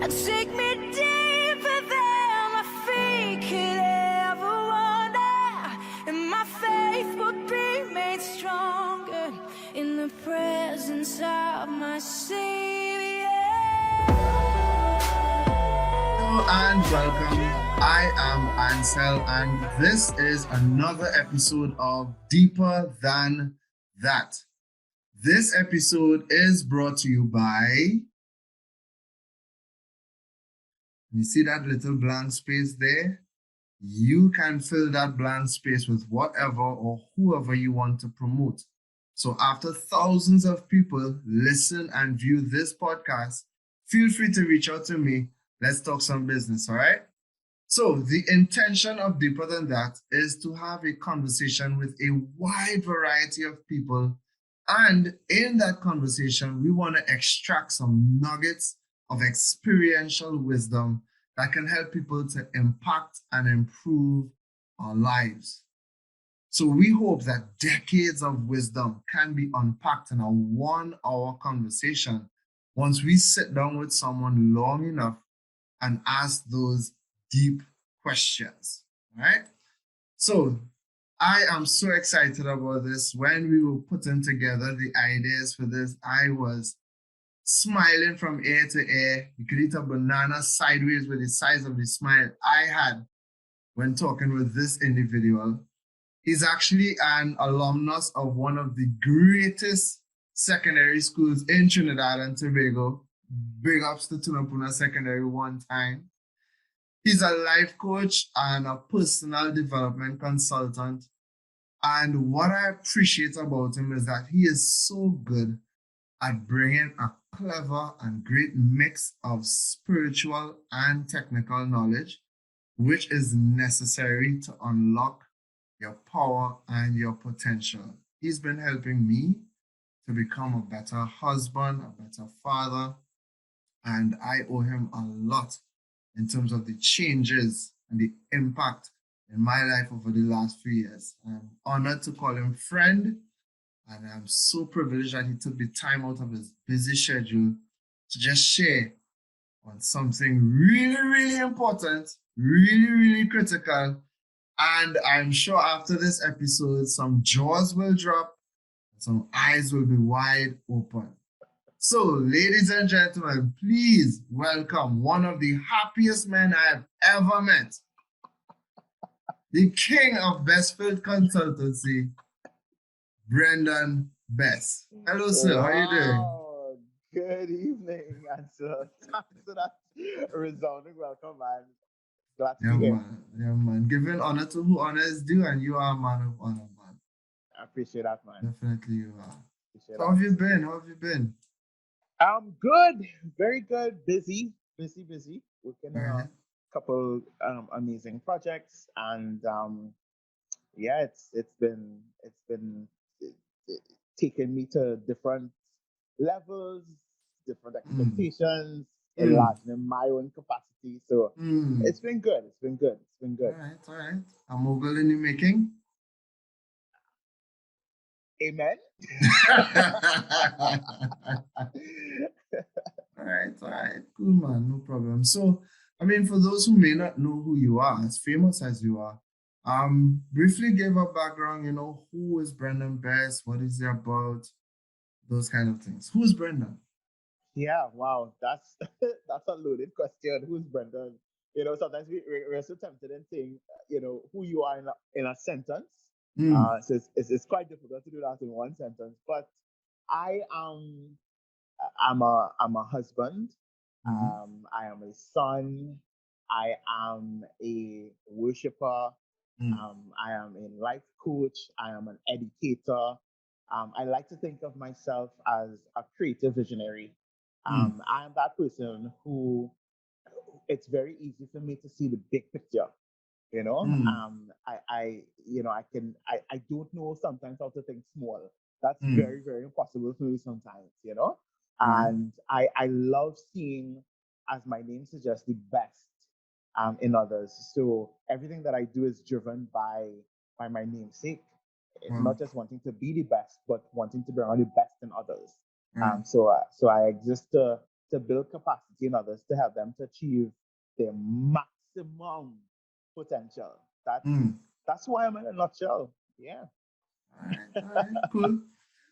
Take me deeper than my feet could ever wander, and my faith will be made stronger in the presence of my Savior. Hello and welcome. I am Ansel, and this is another episode of Deeper Than That. This episode is brought to you by. You see that little blank space there? You can fill that blank space with whatever or whoever you want to promote. So after thousands of people listen and view this podcast, feel free to reach out to me. Let's talk some business, all right? So the intention of Deeper Than That is to have a conversation with a wide variety of people. And in that conversation, we want to extract some nuggets of experiential wisdom that can help people to impact and improve our lives. So we hope that decades of wisdom can be unpacked in a 1-hour conversation once we sit down with someone long enough and ask those deep questions, right? So I am so excited about this. When we were putting together the ideas for this, I was smiling from ear to ear. You could eat a banana sideways with the size of the smile I had when talking with this individual. He's actually an alumnus of one of the greatest secondary schools in Trinidad and Tobago. Big ups to Tunapuna Secondary one time. He's a life coach and a personal development consultant. And what I appreciate about him is that he is so good at bringing a clever and great mix of spiritual and technical knowledge, which is necessary to unlock your power and your potential. He's been helping me to become a better husband, a better father, and I owe him a lot in terms of the changes and the impact in my life over the last few years. I'm honored to call him friend, and I'm so privileged that he took the time out of his busy schedule to just share on something really, really important, really, really critical. And I'm sure after this episode, some jaws will drop, and some eyes will be wide open. So, ladies and gentlemen, please welcome one of the happiest men I have ever met, the king of Bestfield Consultancy, Brendan Best. Hello, sir. How are you doing? Good evening, and so thanks for that resounding welcome, man. Glad to Yeah, be here. man. Yeah, man. Giving honor to who honor is due, and you are a man of honor, man. I appreciate that, man. Definitely you are. Appreciate So how have that. you been? How have you been? Good, very good. Busy. Working on All right. a couple amazing projects, and yeah, it's been it, taking me to different levels, different Mm. expectations, Mm. enlarging my own capacity. So Mm. it's been good. It's been good. It's been All good. right, all right. A mogul in the making. Amen. All right, cool, man, no problem. So, I mean, for those who may not know who you are, as famous as you are, briefly give a background. Who is Brendan Best? What is he about? Those kind of things. Who's Brendan? Yeah, wow, that's that's a loaded question. Who's Brendan? Sometimes we're so tempted in saying, who you are in a sentence. Mm. So it's quite difficult to do that in one sentence. But I am I'm a husband. Mm-hmm. I am a son. I am a worshiper. Mm. I am a life coach. I am an educator. I like to think of myself as a creative visionary. Mm. I am that person who it's very easy for me to see the big picture. Mm. I don't know sometimes how to think small. That's Mm. very, very impossible for me sometimes. Right. And I love seeing, as my name suggests, the best in others. So everything that I do is driven by my namesake, Wow. not just wanting to be the best, but wanting to bring out the best in others. Right. So I exist to to build capacity in others to help them to achieve their maximum potential. Mm. That's why I'm in a nutshell. Yeah. All right, cool.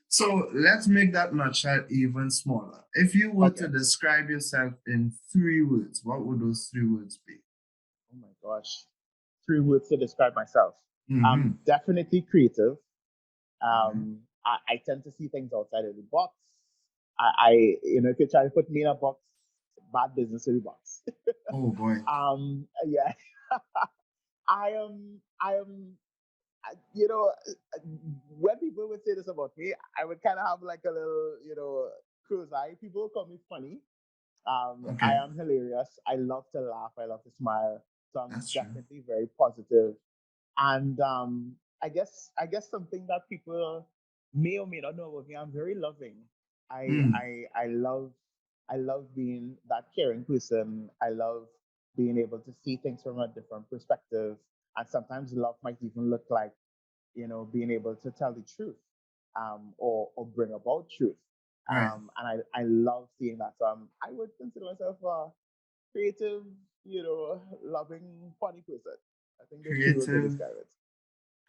So let's make that nutshell even smaller. If you were Okay. to describe yourself in 3 words, what would those 3 words be? Oh my gosh. 3 words to describe myself. Mm-hmm. Definitely creative. Right. I tend to see things outside of the box. If you try to put me in a box, bad business in the box. Oh boy. Yeah. I am, when people would say this about me, I would kind of have like a little, crow's eye. People call me funny. I Okay, am hilarious. I love to laugh. I love to smile. So I'm that's true. definitely very positive. And I guess something that people may or may not know about me, I'm very loving. I Mm. I I love I love being that caring person. I love being able to see things from a different perspective. And sometimes love might even look like, being able to tell the truth, or bring about truth. Right. And I love seeing that. So I would consider myself a creative, loving, funny person. I think those 3 words would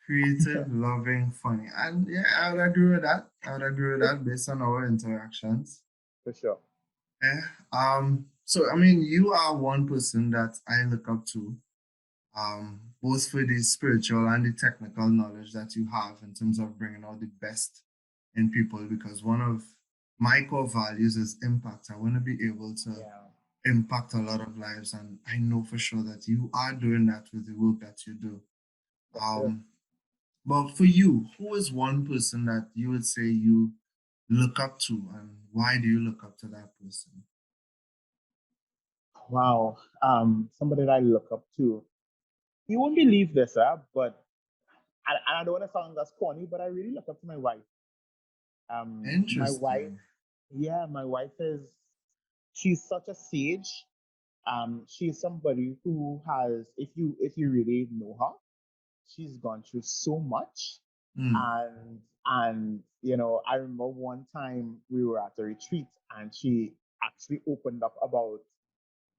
Creative, describe it. loving, funny. And yeah, I would agree with that. I would agree with that based on our interactions. For sure. Yeah. So I mean, you are one person that I look up to, both for the spiritual and the technical knowledge that you have in terms of bringing out the best in people. Because one of my core values is impact. I want to be able to Yeah. impact a lot of lives, and I know for sure that you are doing that with the work that you do. Yes, sir. Um, but for you, who is one person that you would say you look up to, and why do you look up to that person? Wow. Somebody that I look up to. You won't believe this, but and I don't want to sound as corny, but I really look up to my wife. My wife, Interesting. yeah, my wife she's such a sage. She's somebody who has, if you really know her, she's gone through so much. Mm, And I remember one time we were at a retreat and she actually opened up about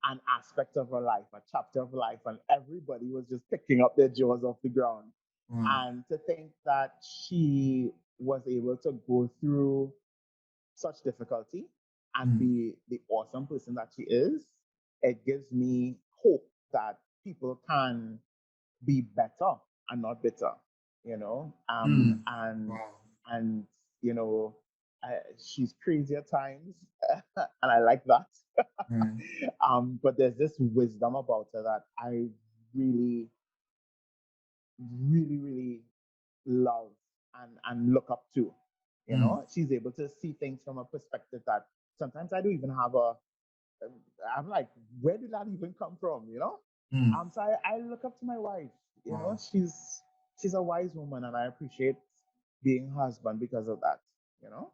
an aspect of her life, a chapter of life, and everybody was just picking up their jaws off the ground. wow. And to think that she was able to go through such difficulty and Mm, be the awesome person that she is, it gives me hope that people can be better and not bitter, you know. mm, wow. And you know, she's crazy at times, and I like that. Right. But there's this wisdom about her that I really, really, really love and look up to. Mm, She's able to see things from a perspective that sometimes I don't even have a. I'm like, where did that even come from? mm, So I look up to my wife. wow. She's a wise woman, and I appreciate being her husband because of that. You know,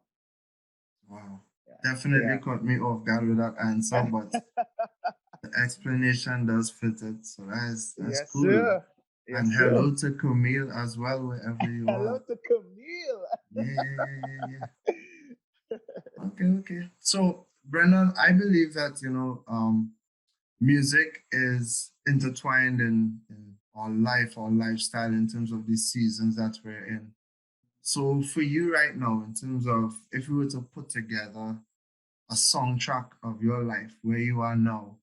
Wow. yeah, Definitely caught me off guard with that answer, yeah. but the explanation does fit it. So that's Yes, cool. sir. And Yes, sir. hello to Camille as well, wherever you Hello are. to Camille. Yeah, yeah, yeah, yeah, yeah. Okay, okay. So, Brendan, I believe that, music is intertwined in our life, our lifestyle in terms of the seasons that we're in. So, for you right now, in terms of if you were to put together a song track of your life, where you are now,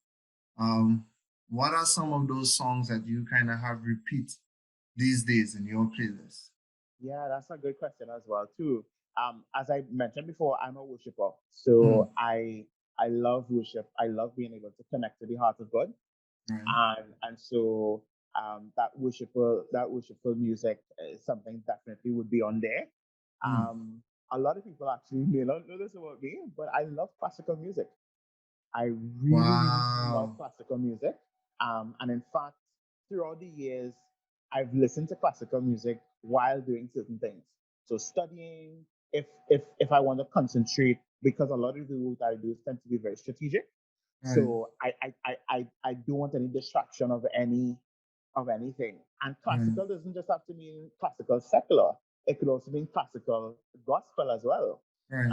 um, what are some of those songs that you kind of have repeat these days in your playlist? Yeah, that's a good question as well too. As I mentioned before, I'm a worshiper, Mm, so I love worship. I love being able to connect to the heart of God, right. and so that worshipful music is something definitely would be on there. Mm, Um, a lot of people actually may not know this about me, but I love classical music. I really, really love wow. classical music. And in fact, throughout the years, I've listened to classical music while doing certain things. So studying, if I want to concentrate, because a lot of the work I do tend to be very strategic. Right. So I don't want any distraction of anything. And Right. classical doesn't just have to mean classical secular. It could also mean classical gospel as well. Right.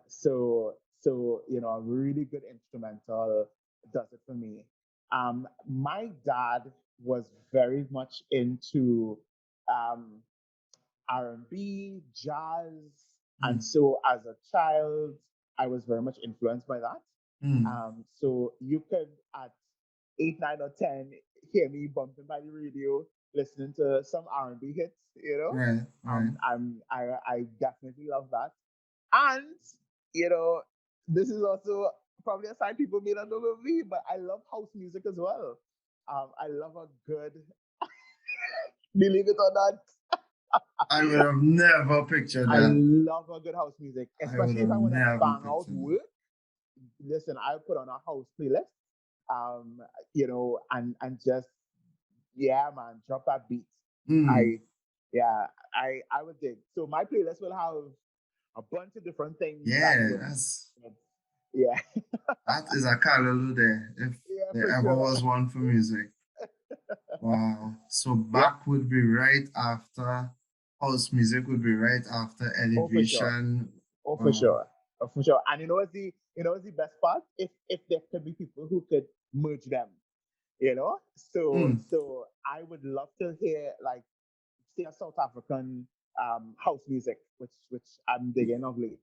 So So, a really good instrumental does it for me. My dad was very much into um, R&B, jazz, and Mm, so as a child, I was very much influenced by that. mm. So you could at 8, 9, or 10 hear me bumping by the radio, listening to some R&B hits. Right, right. I definitely love that. And you know, this is also probably a side people may not know about me, but I love house music as well. I love a good, believe it or not, I would have never pictured I that. love a good house music, I would especially if have I want to never bang out pictured that. work. Listen, I put on a house playlist, um, and just, yeah, man, drop that beat. Mm, I Yeah, I would dig. So my playlist will have a bunch of different things that yeah, would, that's yeah, that is a Kalulu there, if yeah, there for ever sure. was one for music. Wow. So Yeah, back would be right after house music would be right after oh for sure, elevation. oh for Wow. sure, oh for sure. And what's the best part? If there could be people who could merge them, so Mm, I would love to hear, like, say, a South African house music, which I'm digging of late,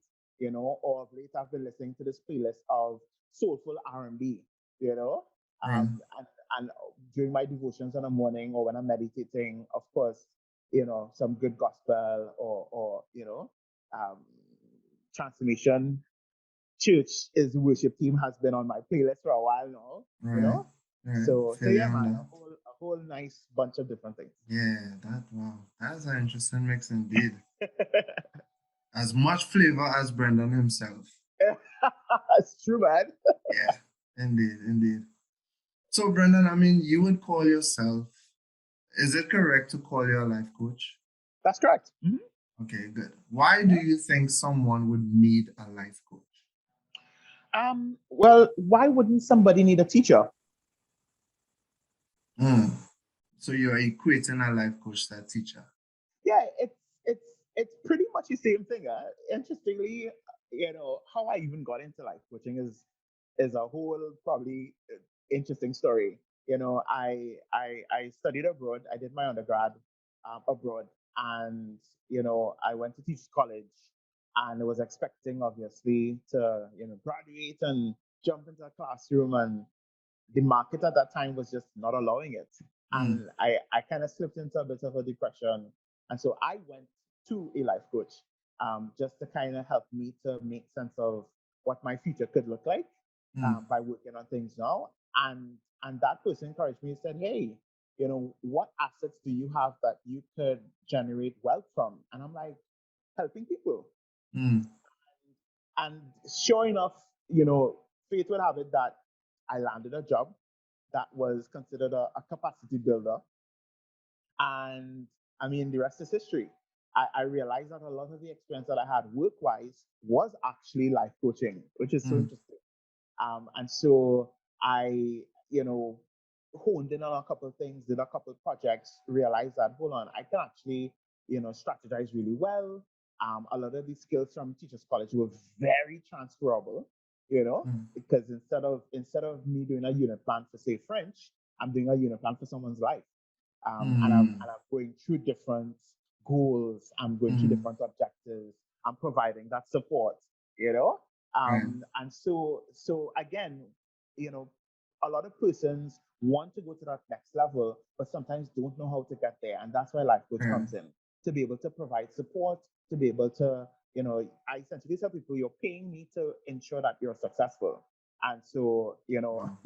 or of late I've been listening to this playlist of soulful R&B, you know, right. and during my devotions in the morning or when I'm meditating, of course, some good gospel or um, transformation church is the worship team has been on my playlist for a while now, you Right. know. Right. So Feel you yeah, on man, that. a whole nice bunch of different things. Yeah, that wow. That's an interesting mix indeed. As much flavor as Brendan himself. It's true, man. Yeah, indeed, indeed. So Brendan, I mean, you would call yourself, is it correct to call you a life coach? That's correct. Okay, good. Why do Yeah. you think someone would need a life coach? Well, why wouldn't somebody need a teacher? Hmm. So you're equating a life coach to a teacher. Yeah, it's pretty much the same thing. Interestingly, how I even got into life coaching is a whole probably interesting story. I studied abroad. I did my undergrad abroad, and I went to teach college, and I was expecting obviously to graduate and jump into a classroom, and the market at that time was just not allowing it. Hmm. And I kind of slipped into a bit of a depression. And so I went to a life coach just to kind of help me to make sense of what my future could look like Hmm. by working on things now. And that person encouraged me and said, hey, what assets do you have that you could generate wealth from? And I'm like, helping people. Hmm. And sure enough, fate would have it that I landed a job that was considered a capacity builder. And I mean, the rest is history. I realized that a lot of the experience that I had work wise was actually life coaching, which is so Hmm. interesting. And so I, honed in on a couple of things, did a couple of projects, realized that, hold on, I can actually, strategize really well. A lot of these skills from Teachers College were very transferable, Hmm. because instead of me doing a unit plan for, say, French, I'm doing a unit plan for someone's life. And I'm going through different goals. I'm going through Hmm. different objectives. I'm providing that support, you know. Right. And so again, you know, a lot of persons want to go to that next level, but sometimes don't know how to get there, and that's where life coach Right. comes in to be able to provide support, to be able to, I essentially tell people, you're paying me to ensure that you're successful, and so Wow.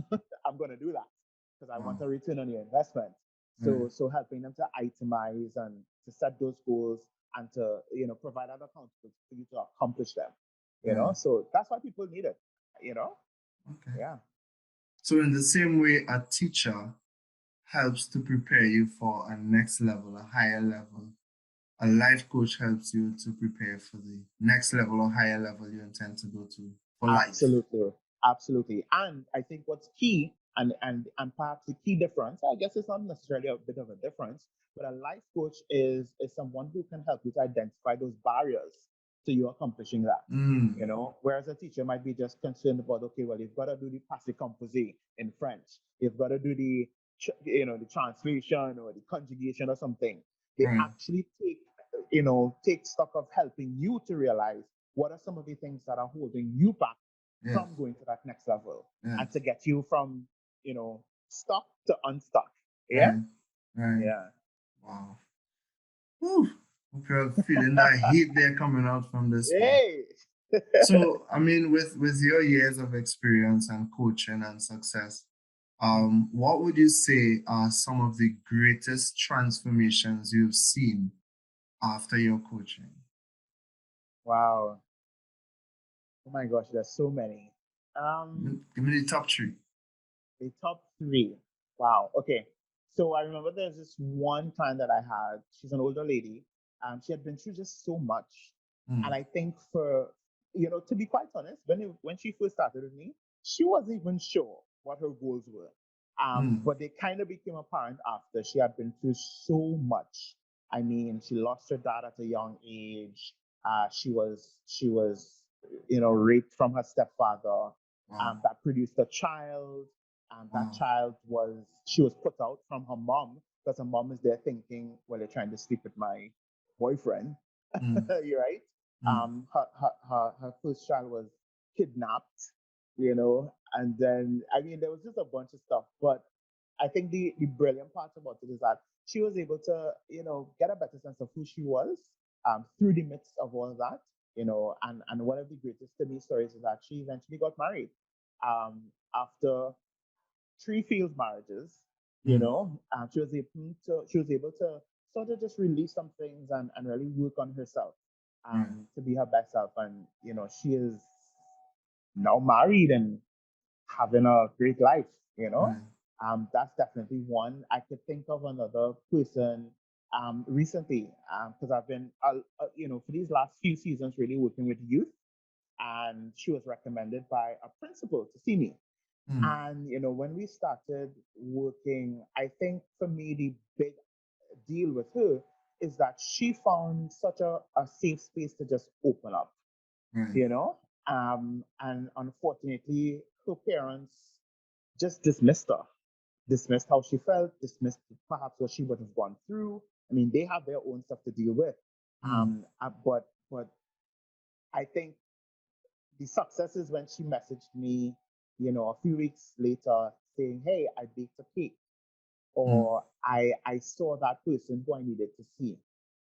I'm going to do that because I want Wow. a return on your investment. Right. So helping them to itemize and to set those goals and to provide other accountability for you to accomplish them. Right. So that's why people need it. Okay. Yeah, So in the same way, a teacher helps to prepare you for a next level, a higher level. A life coach helps you to prepare for the next level or higher level you intend to go to for life. absolutely, absolutely. And I think what's key, and perhaps the key difference, I guess it's not necessarily a bit of a difference, but a life coach is someone who can help you to identify those barriers to you accomplishing that. Mm. You know, whereas a teacher might be just concerned about, okay, well, you've got to do the passé composé in French, you've got to do the the translation or the conjugation or something. They Right. actually take stock of helping you to realize what are some of the things that are holding you back Yes. from going to that next level, and Yes. to get you from stuck to unstuck. Yeah. Right. Right. Yeah. Wow. Whew. Hope you're feeling that heat there coming out from this one. Hey. So, I mean, with your years of experience and coaching and success, what would you say are some of the greatest transformations you've seen after your coaching? Wow. Oh my gosh, there's so many. Um, Give me the top three. the top three. Wow. Okay. So I remember there's this one client that I had. She's an older lady. She had been through just so much, and Mm. I think to be quite honest, when she first started with me, she wasn't even sure what her goals were. Mm. But they kind of became apparent after she had been through so much. I mean, she lost her dad at a young age. She was raped from her stepfather. Wow. That produced a child. That Wow. child she was put out from her mom because her mom is there thinking, well, they're trying to sleep with my boyfriend. Mm. You're right. Mm. Her first child was kidnapped, and then I mean there was just a bunch of stuff. But I think the brilliant part about it is that she was able to, get a better sense of who she was through the midst of all of that, and one of the greatest to me stories is that she eventually got married after three failed marriages. Mm. She was able to sort of just release some things and really work on herself Right. to be her best self. And she is now married and having a great life. Right. That's definitely one. I could think of another person recently because I've been for these last few seasons really working with youth, and she was recommended by a principal to see me. Mm. And when we started working, I think for me the big deal with her is that she found such a safe space to just open up, Right. you know. And unfortunately, her parents just dismissed how she felt, dismissed perhaps what she would have gone through. I mean, they have their own stuff to deal with. Mm. But I think the success is when she messaged me, a few weeks later saying, "Hey, I baked a cake," Mm. or I saw that person who I needed to see,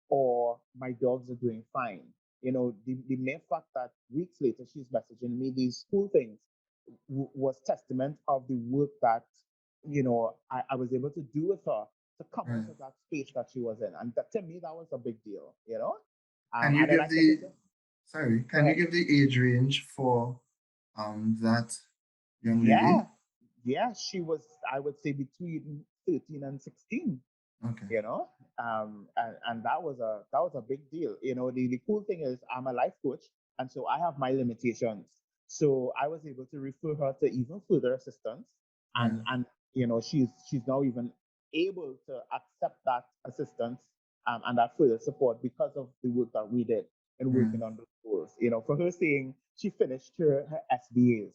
or my dogs are doing fine. The mere fact that weeks later she's messaging me these cool things was testament of the work that I was able to do with her to come out Right. of that space that she was in, and that, to me that was a big deal. Can you And then give I could think the of, sorry, go can you ahead. give the age range for that young lady? Yeah, yeah, she was, I would say, between 13 and 16. Okay. And that was a big deal. The cool thing is I'm a life coach, and so I have my limitations. So I was able to refer her to even further assistance, and Right. and she's now even able to accept that assistance and that further support because of the work that we did in Right. working on those goals. For her saying she finished her SBAs,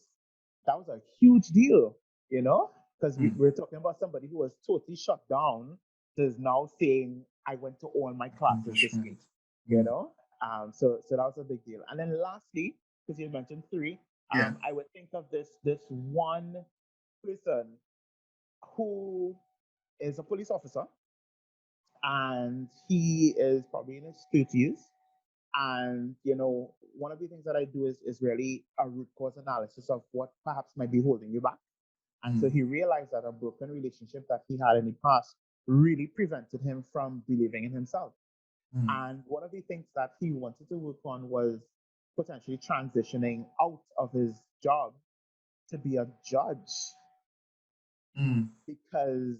that was a huge deal. Because Mm. we're talking about somebody who was totally shut down is now saying, I went to all my classes this week, Accomplishment. you Mm. know? So that was a big deal. And then lastly, because you mentioned three, Yeah. I would think of this one person who is a police officer, and he is probably in his 30s. And one of the things that I do is really a root cause analysis of what perhaps might be holding you back. And so Mm. he realized that a broken relationship that he had in the past really prevented him from believing in himself. Mm. And one of the things that he wanted to work on was potentially transitioning out of his job to be a judge, Mm. because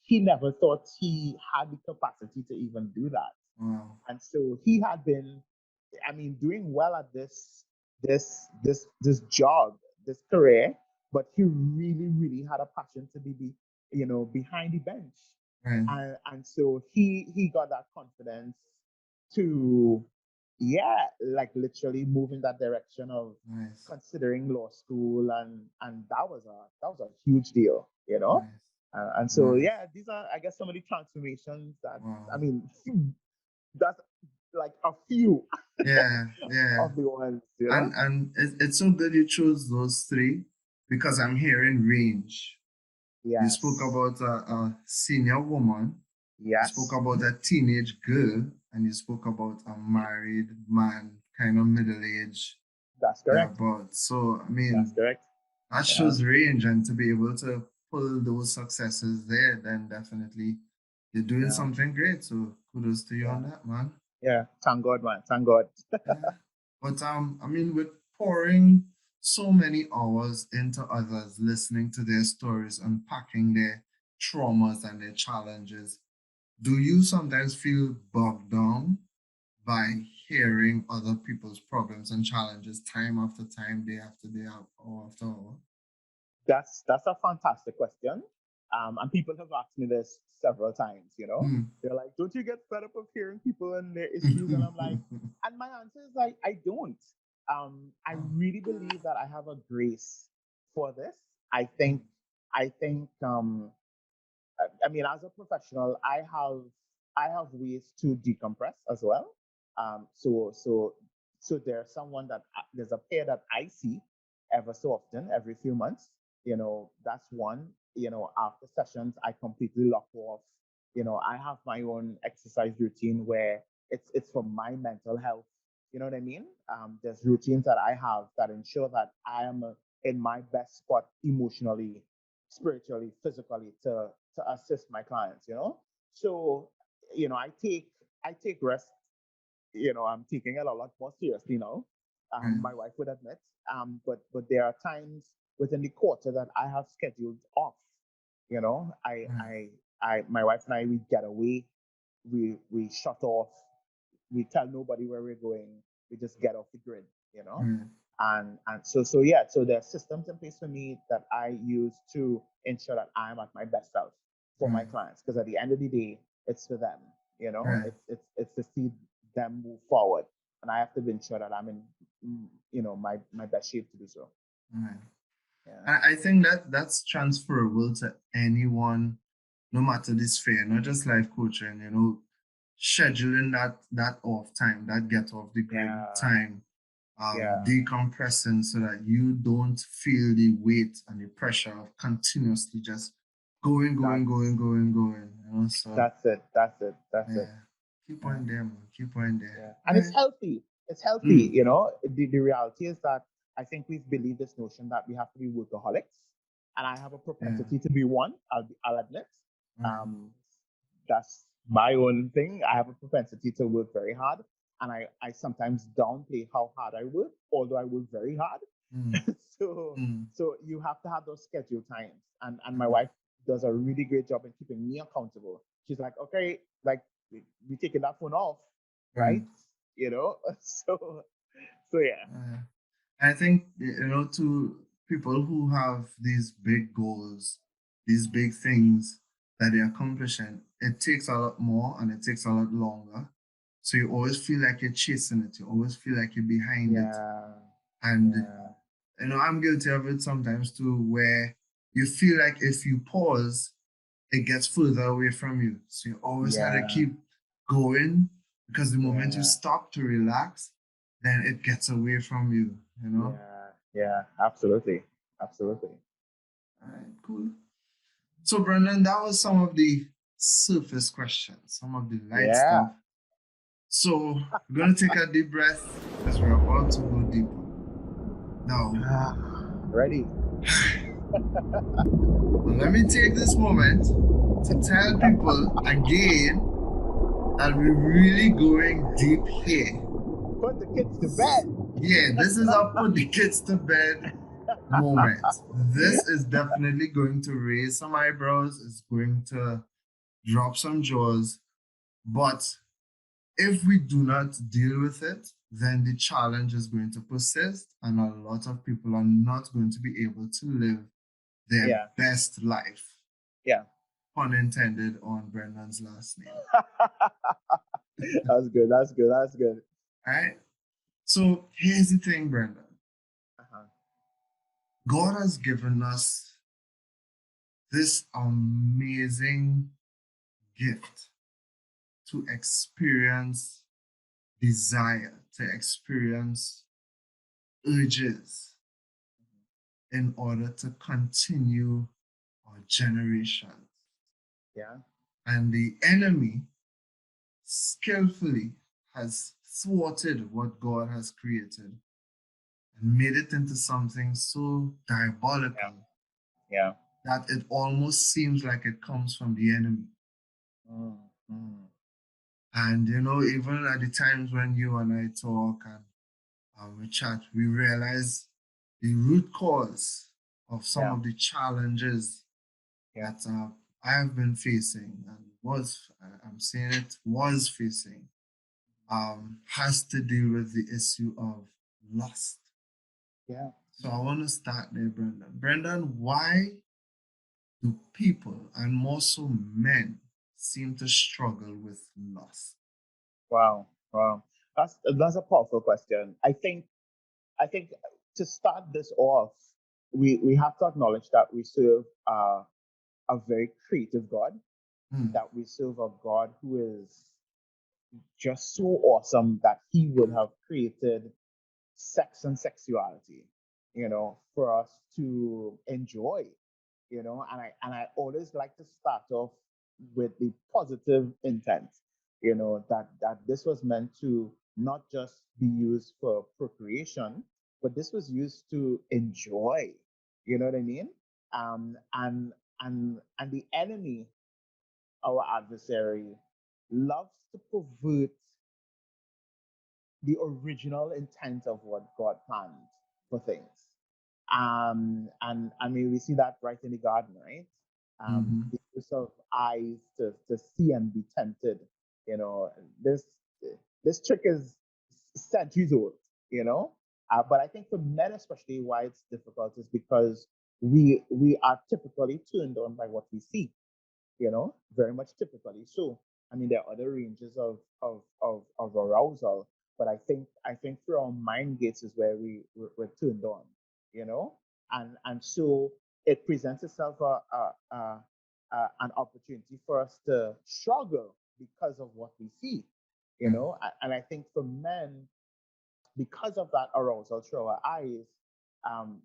he never thought he had the capacity to even do that. Wow. And so he had been, I mean, doing well at this job, this career, but he really, really had a passion to be behind the bench. Right. And so he got that confidence to yeah, like literally move in that direction of Nice. considering law school, and that was a huge deal, Nice. and so Nice. yeah, these are, I guess, some of the transformations that, I Wow. mean, that's like a few Yeah, yeah. of the ones, And it's so good you chose those three because I'm hearing range. You spoke Yes, about a senior woman, you spoke yes, about a teenage girl, and you spoke about a married man, kind of middle age, that's correct. thereabout. So, I That's mean, correct. that Yeah, shows range, and to be able to pull those successes there, then definitely you're doing yeah, something great. So, kudos to you yeah, on that, man. yeah. Thank God, man. Thank God. Yeah. But I mean, with pouring so many hours into others, listening to their stories, unpacking their traumas and their challenges, do you sometimes feel bogged down by hearing other people's problems and challenges time after time, day after day, hour after hour? That's a fantastic question. And people have asked me this several times. Hmm. They're like, "Don't you get fed up of hearing people and their issues?" And I'm like, and my answer is like, I don't. I Oh, really believe that I have a grace for this. I think, I mean, as a professional, I have ways to decompress as well. So there's someone that there's a pair that I see ever so often, every few months. That's one. After sessions, I completely lock off. I have my own exercise routine where it's for my mental health. You know what I mean? There's routines that I have that ensure that I am in my best spot emotionally, spiritually, physically, to assist my clients. So, I take rest. I'm taking it a lot more seriously now. right, My wife would admit. But there are times within the quarter that I have scheduled off. You know, right, my wife and I, we get away, we shut off, we tell nobody where we're going, we just get off the grid. You know, right, and so yeah, so there are systems in place for me that I use to ensure that I'm at my best self for my right, clients, because at the end of the day, it's for them. right, It's to see them move forward, and I have to ensure that I'm in my best shape to do so. right. Yeah, I think that's transferable to anyone, no matter the sphere, not just life coaching, scheduling that off time, that get off the grid yeah, time, yeah. decompressing so that you don't feel the weight and the pressure of continuously just going, going, That's going, going, going. So that's it. That's it. That's it. yeah, keep Yeah. on there, man. Keep on there. Yeah. All And it's right. healthy. It's healthy. Mm, The reality is that I think we've believed this notion that we have to be workaholics. And I have a yeah. propensity to be one, I'll admit. Right. Um, that's my own thing. I have a propensity to work very hard. And I sometimes downplay how hard I work, although I work very hard. Mm, so mm, so you have to have those scheduled times. And my right. wife does a really great job in keeping me accountable. She's like, okay, like we taking that phone off, Right. right? So yeah. I think, to people who have these big goals, these big things that they're accomplishing, it takes a lot more and it takes a lot longer. So you always feel like you're chasing it. You always feel like you're behind it. Yeah, And, yeah, I'm guilty of it sometimes too, where you feel like if you pause, it gets further away from you. So you always had to yeah, keep going because the moment you yeah, stop to relax, then it gets away from you. yeah. Absolutely, absolutely. All right, cool. So, Brendan, that was some of the surface questions, some of the light Yeah. stuff. So, we're going to take a deep breath because we're about to go deeper. Now, Ready? let me take this moment to tell people again that we're really going deep here. Put the kids to bed. Yeah, this is a put the kids to bed moment. This is definitely going to raise some eyebrows, it's going to drop some jaws, but if we do not deal with it, then the challenge is going to persist, and a lot of people are not going to be able to live their Yeah, best life. yeah. Pun intended on Brendan's last name. That's good. That's good. That's good. Right? So here's the thing, Brenda. Uh-huh. God has given us this amazing gift to experience desire, to experience urges in order to continue our generations. Yeah. And the enemy skillfully has thwarted what God has created and made it into something so Yeah. diabolical Yeah. that it almost seems like it comes from the enemy. Mm, mm. And even at the times when you and I talk and we chat, we realize the root cause of some Yeah. of the challenges Yeah. that I have been facing and I'm saying it was facing, has to do with the issue of lust. Yeah. So I want to start there, Brendan. Brendan, why do people, and more so men, seem to struggle with lust? Wow. Wow. That's a powerful question. I think to start this off, we have to acknowledge that we serve a very creative God, Hmm. that we serve a God who is just so awesome that he would have created sex and sexuality, for us to enjoy, and I always like to start off with the positive intent, that this was meant to not just be used for procreation, but this was used to enjoy. You know what I mean? And the enemy, our adversary, loves to pervert the original intent of what God planned for things. And I mean, we see that right in the garden, right? Mm-hmm. The use of eyes to see and be tempted. You know, this this trick is centuries old. You know, but I think for men especially, why it's difficult is because we are typically turned on by what we see, very much typically. So, I mean, there are other ranges of arousal, but I think through our mind gates is where we're turned on, you know, and so it presents itself an opportunity for us to struggle because of what we see, Yeah. and I think for men, because of that arousal through our eyes,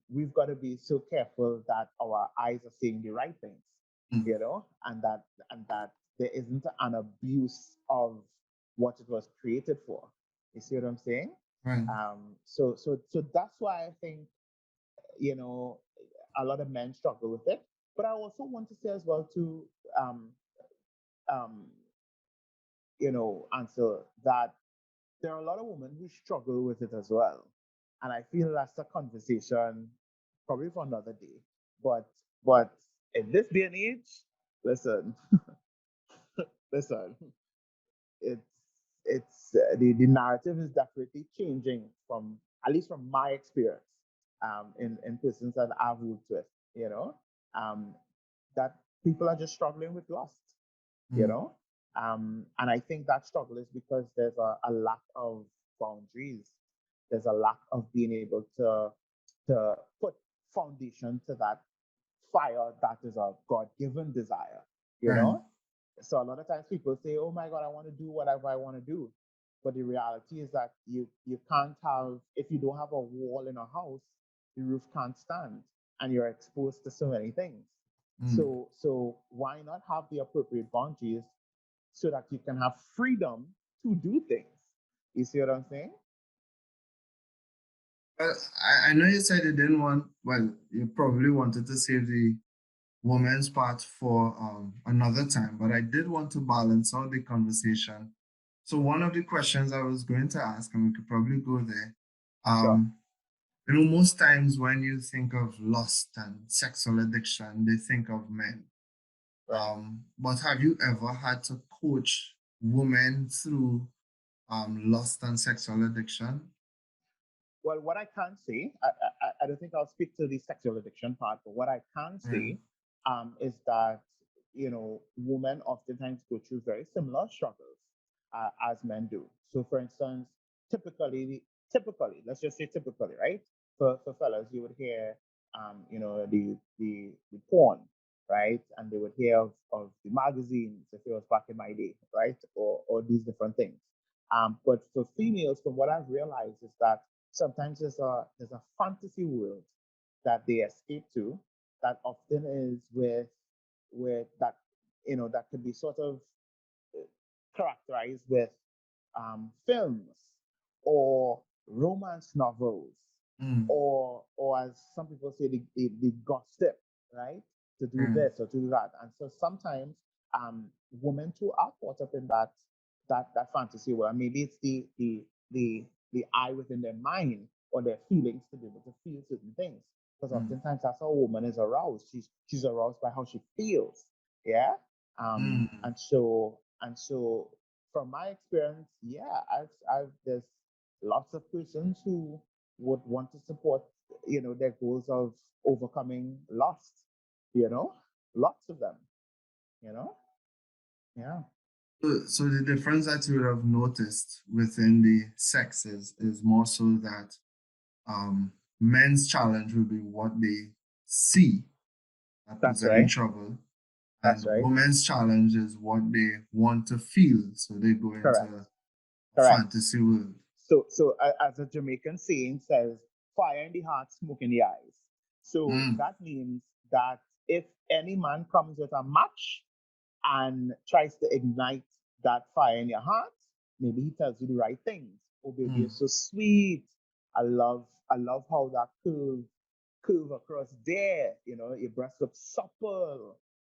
we've got to be so careful that our eyes are seeing the right things, Mm. and that there isn't an abuse of what it was created for. You see what I'm saying? Right. So that's why I think you know a lot of men struggle with it. But I also want to say as well to um, um, answer that there are a lot of women who struggle with it as well. And I feel that's a conversation probably for another day. But in this day and age, listen, listen, it's the narrative is definitely changing from, at least from my experience, in persons that I've worked with, um, that people are just struggling with lust, you Mm. know. And I think that struggle is because there's a lack of boundaries. There's a lack of being able to put foundation to that fire that is a God-given desire, you Right. know. So a lot of times people say, "Oh my God, I want to do whatever I want to do," but the reality is that you can't have, if you don't have a wall in a house, the roof can't stand, and you're exposed to so many things. Mm. So why not have the appropriate boundaries so that you can have freedom to do things? You see what I'm saying? Well, I know you said you didn't want, well, you probably wanted to save the woman's part for another time, but I did want to balance out the conversation. So one of the questions I was going to ask, and we could probably go there. Sure. Um, most times when you think of lust and sexual addiction, they think of men. Right. But have you ever had to coach women through lust and sexual addiction? Well, what I can say, I don't think I'll speak to the sexual addiction part, but what I can Right. say is that, women oftentimes go through very similar struggles as men do. So, for instance, typically, let's just say typically, right? For fellas, you would hear, the porn, right? And they would hear of the magazines if it was back in my day, right? Or these different things. But for females, from what I've realized is that sometimes there's a fantasy world that they escape to that often is with that that could be sort of characterized with films or romance novels Mm, or as some people say the gossip, right, to do mm, this or to do that. And so sometimes women too are caught up in that fantasy world. And maybe it's the eye within their mind or their feelings to be able to feel certain things, because mm, oftentimes that's how a woman is aroused. She's aroused by how she feels. Yeah. mm, And so from my experience, yeah, I've there's lots of persons who would want to support, their goals of overcoming lust, you know, lots of them, you know, yeah, so the difference that you would have noticed within the sexes is more so that men's challenge will be what they see that puts that's them in right, trouble, that's and right, women's challenge is what they want to feel. So they go into correct, a correct. fantasy world. As a Jamaican saying says, fire in the heart, smoke in the eyes. So Mm, that means that if any man comes with a match and tries to ignite that fire in your heart, maybe he tells you the right things. Oh, baby, you're mm, so sweet. I love how that curve across there. Your breasts look supple.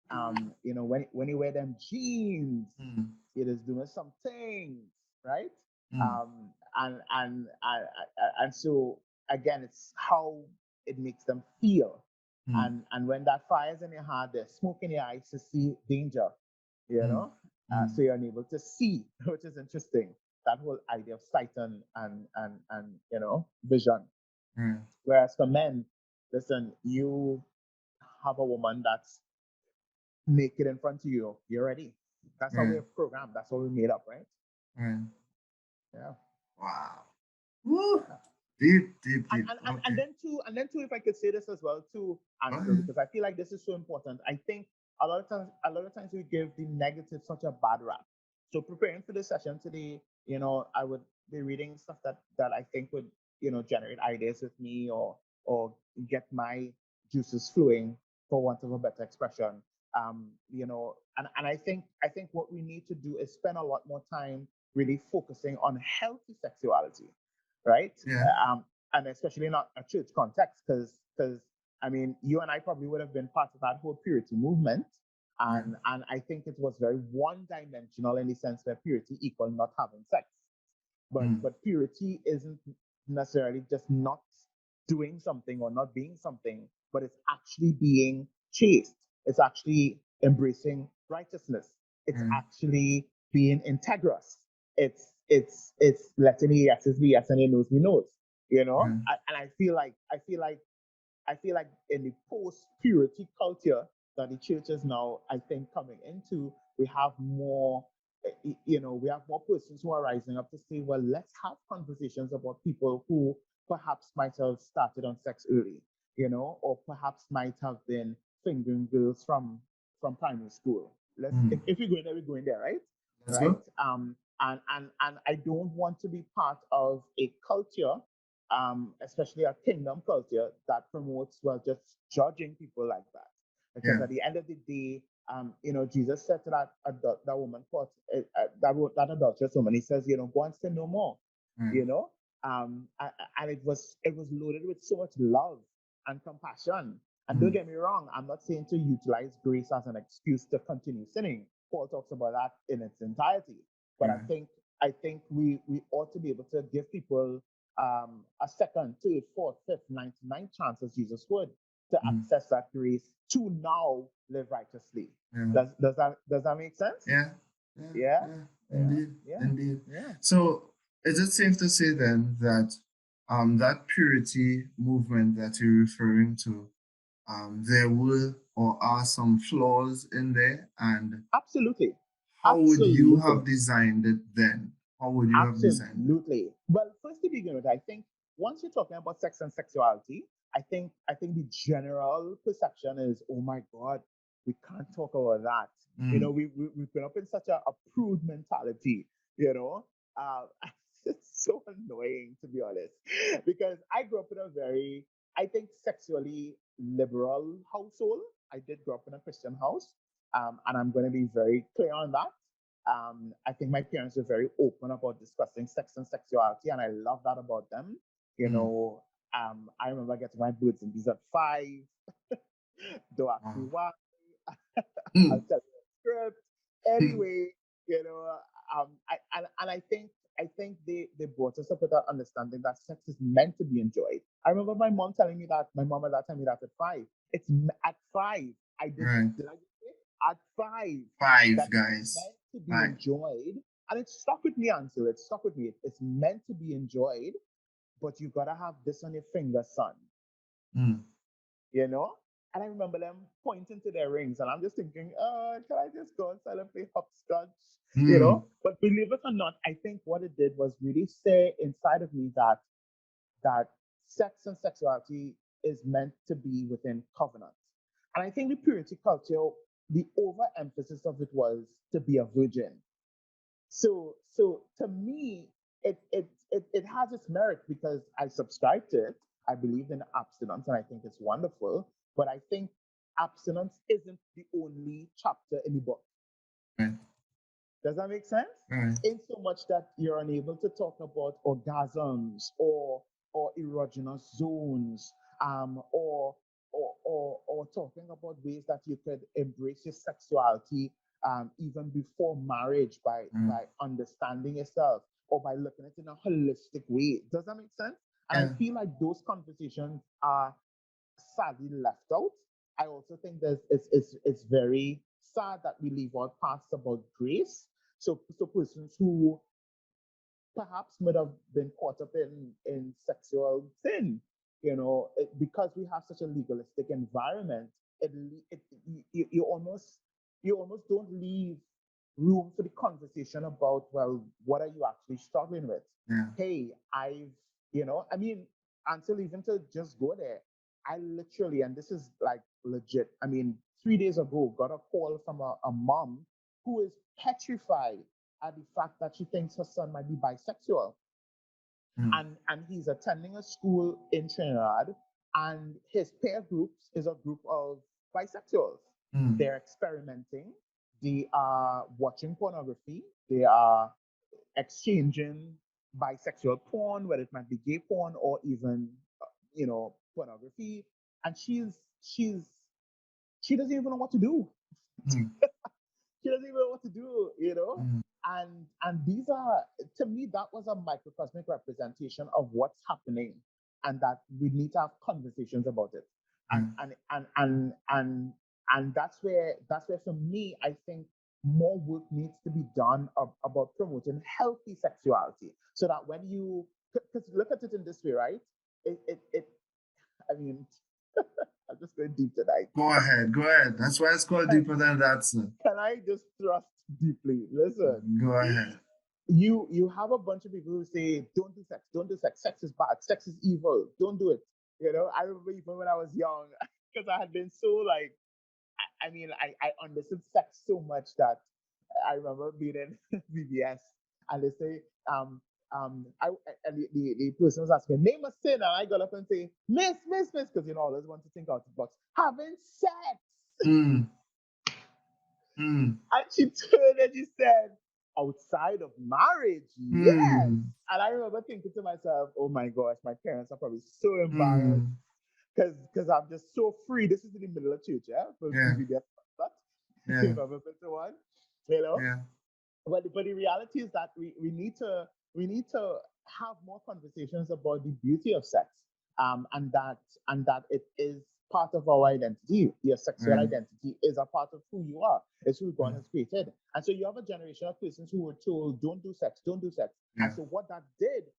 When you wear them jeans, mm, you're just doing some things, right? mm, And so again, it's how it makes them feel. mm, And when that fire's in your heart, there's smoke in your eyes to see danger, you mm, know. So mm, you're unable to see, which is interesting. That whole idea of sight and vision. right, Whereas for men, listen, you have a woman that's naked in front of you, you're ready. That's how right, we're programmed. That's how we made up, right? right. Yeah. Wow. Woo. Yeah. Deep, deep, and deep. and, and, Okay. and then too if I could say this as well too, Go Ansel, ahead. because I feel like this is so important. I think a lot of times we give the negative such a bad rap. So preparing for this session today, I would be reading stuff that I think would generate ideas with me, or get my juices flowing, for want of a better expression. And I think what we need to do is spend a lot more time really focusing on healthy sexuality, right? Yeah. And especially not a church context, because I mean, you and I probably would have been part of that whole purity movement, Yeah. and I think it was very one dimensional in the sense where purity equal not having sex, but Mm, but purity isn't necessarily just not doing something or not being something, but it's actually being chaste. It's actually embracing righteousness. It's right, actually being integrous. It's letting the yeses be yes and the no's be no's. right. And I feel like in the post purity culture that the church is now, I think, coming into, we have more persons who are rising up to say, well, let's have conversations about people who perhaps might have started on sex early, or perhaps might have been fingering girls from primary school. Let's Mm. if we're going there, we're going there, right? Let's Right. go. And I don't want to be part of a culture, especially a kingdom culture that promotes, well, just judging people like that. Because Yeah. at the end of the day, Jesus said to that woman caught, that adulterous woman, he says, go and sin no more. Right. You know, and it was loaded with so much love and compassion. And don't Mm. get me wrong, I'm not saying to utilize grace as an excuse to continue sinning. Paul talks about that in its entirety. But I Right. think I think we ought to be able to give people a second, third, fourth, fifth, 99th chance, as Jesus would, to Mm. access that grace to now live righteously. Yeah. Does that make sense? Yeah. Yeah. Yeah, Yeah. yeah, Indeed. yeah, Indeed. yeah. So is it safe to say then that that purity movement that you're referring to, there will or are some flaws in there, and Absolutely, how would you absolutely. have designed it then? How would you have designed it? Absolutely. Well, first to begin with, I think once you're talking about sex and sexuality, I think the general perception is, oh my God, we can't talk about that. Mm, We've been up in such a prude mentality, you know. Uh, it's so annoying to be honest, because I grew up in a very, I think, sexually liberal household. I did grow up in a Christian house, and I'm going to be very clear on that. I think my parents were very open about discussing sex and sexuality, and I love that about them. You mm, know, I remember getting my boots and these at 5. Don't ask me wow. why. I'll Mm, tell you the script. mm, Anyway, you know, and I think they brought us up with that understanding that sex is meant to be enjoyed. I remember my mom telling me that, my mom at that telling me that at 5. At 5. right. Did I just say at 5 Five that it's guys. meant to be Five. enjoyed? And it stuck with me, Ansel. It stuck with me. It's meant to be enjoyed, but you gotta have this on your finger, son. Mm, You know? And I remember them pointing to their rings, and I'm just thinking, can I just go outside and play hopscotch? You mm, know? But believe it or not, I think what it did was really say inside of me that sex and sexuality is meant to be within covenant. And I think the purity culture, the overemphasis of it was to be a virgin. So to me, it has its merit because I subscribe to it. I believe in abstinence and I think it's wonderful. But I think abstinence isn't the only chapter in the book. right. Does that make sense? Right. In so much that you're unable to talk about orgasms or erogenous zones, or talking about ways that you could embrace your sexuality, even before marriage, Mm, by understanding yourself or by looking at it in a holistic way. Does that make sense? And I yeah. feel like those conversations are sadly left out. I also think it's very sad that we leave out parts about grace. So persons who perhaps might have been caught up in sexual sin, because we have such a legalistic environment, you almost don't leave room for the conversation about, well, what are you actually struggling with? Yeah. Hey, I mean, until even to just go there, I literally, and this is like legit, I mean, 3 days ago, got a call from a mom who is petrified at the fact that she thinks her son might be bisexual. Mm, And he's attending a school in Trinidad, and his peer groups is a group of bisexuals. mm, They're experimenting, they are watching pornography, they are exchanging bisexual porn, whether it might be gay porn or even pornography. And she doesn't even know what to do. mm, She doesn't even know what to do. mm, And these are, to me, that was a microcosmic representation of what's happening, and that we need to have conversations about it. yeah. And that's where for me, I think more work needs to be done about promoting healthy sexuality, so that when you, because look at it in this way, right? It I mean, I'm just going deep tonight. Go ahead. Go ahead. That's why it's called deeper than that, sir. Can I just thrust deeply? Listen, Go ahead. you have a bunch of people who say, don't do sex, sex is bad, sex is evil, don't do it. I remember even when I was young, because I had been so like, I understood sex so much that I remember being in VBS, and they say, and the person was asking, name a sin, and I got up and say, miss, because I always want to think out the box, having sex. Mm, mm, And she turned and she said, outside of marriage, yes. mm, And I remember thinking to myself, oh my gosh, my parents are probably so embarrassed mm. because I'm just so free. This is in the middle of church, yeah? For Yeah. VBS, Yeah. if I've ever been to one, you know? Yeah. But the reality is that we need to have more conversations about the beauty of sex, and that it is part of our identity. Your sexual Right. identity is a part of who you are. It's who God Yeah. has created. And so you have a generation of persons who were told, "Don't do sex, don't do sex." And Yeah. so what that did,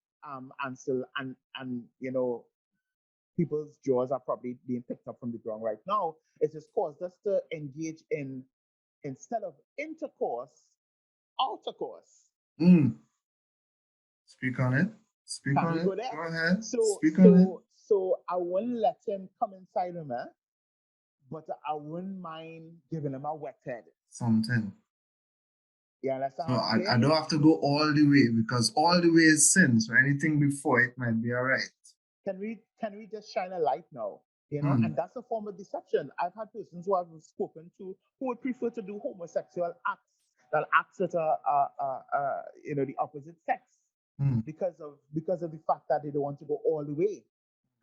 Ansel, and people's jaws are probably being picked up from the ground right now, is just caused us to engage in, instead of intercourse, outer course. Mm. Speak on it. Speak Can on we it. go there? Go ahead. So Speak on it. so so I wouldn't let him come inside of me, but I wouldn't mind giving him a wet head. Something. You understand So what I'm I saying? don't have to go all the way because all the way is sin. So anything before it might be all right. Can we just shine a light now? Hmm. And that's a form of deception. I've had persons who I've spoken to who would prefer to do homosexual acts than acts with the opposite sex Hmm. because of the fact that they don't want to go all the way.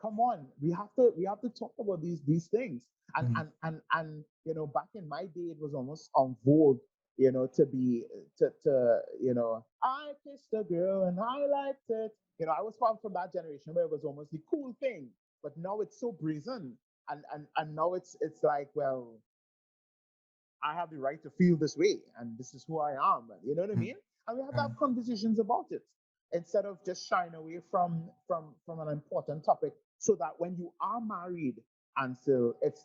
Come on, we have to talk about these things. And Hmm. and and and back in my day, it was almost on vogue, to be to I kissed a girl and I liked it. I was from that generation where it was almost the cool thing, but now it's so brazen, and now it's like, well, I have the right to feel this way, and this is who I am. You know what I Hmm. mean? And we have to Yeah. have conversations about it instead of just shying away from an important topic. So that when you are married, and so it's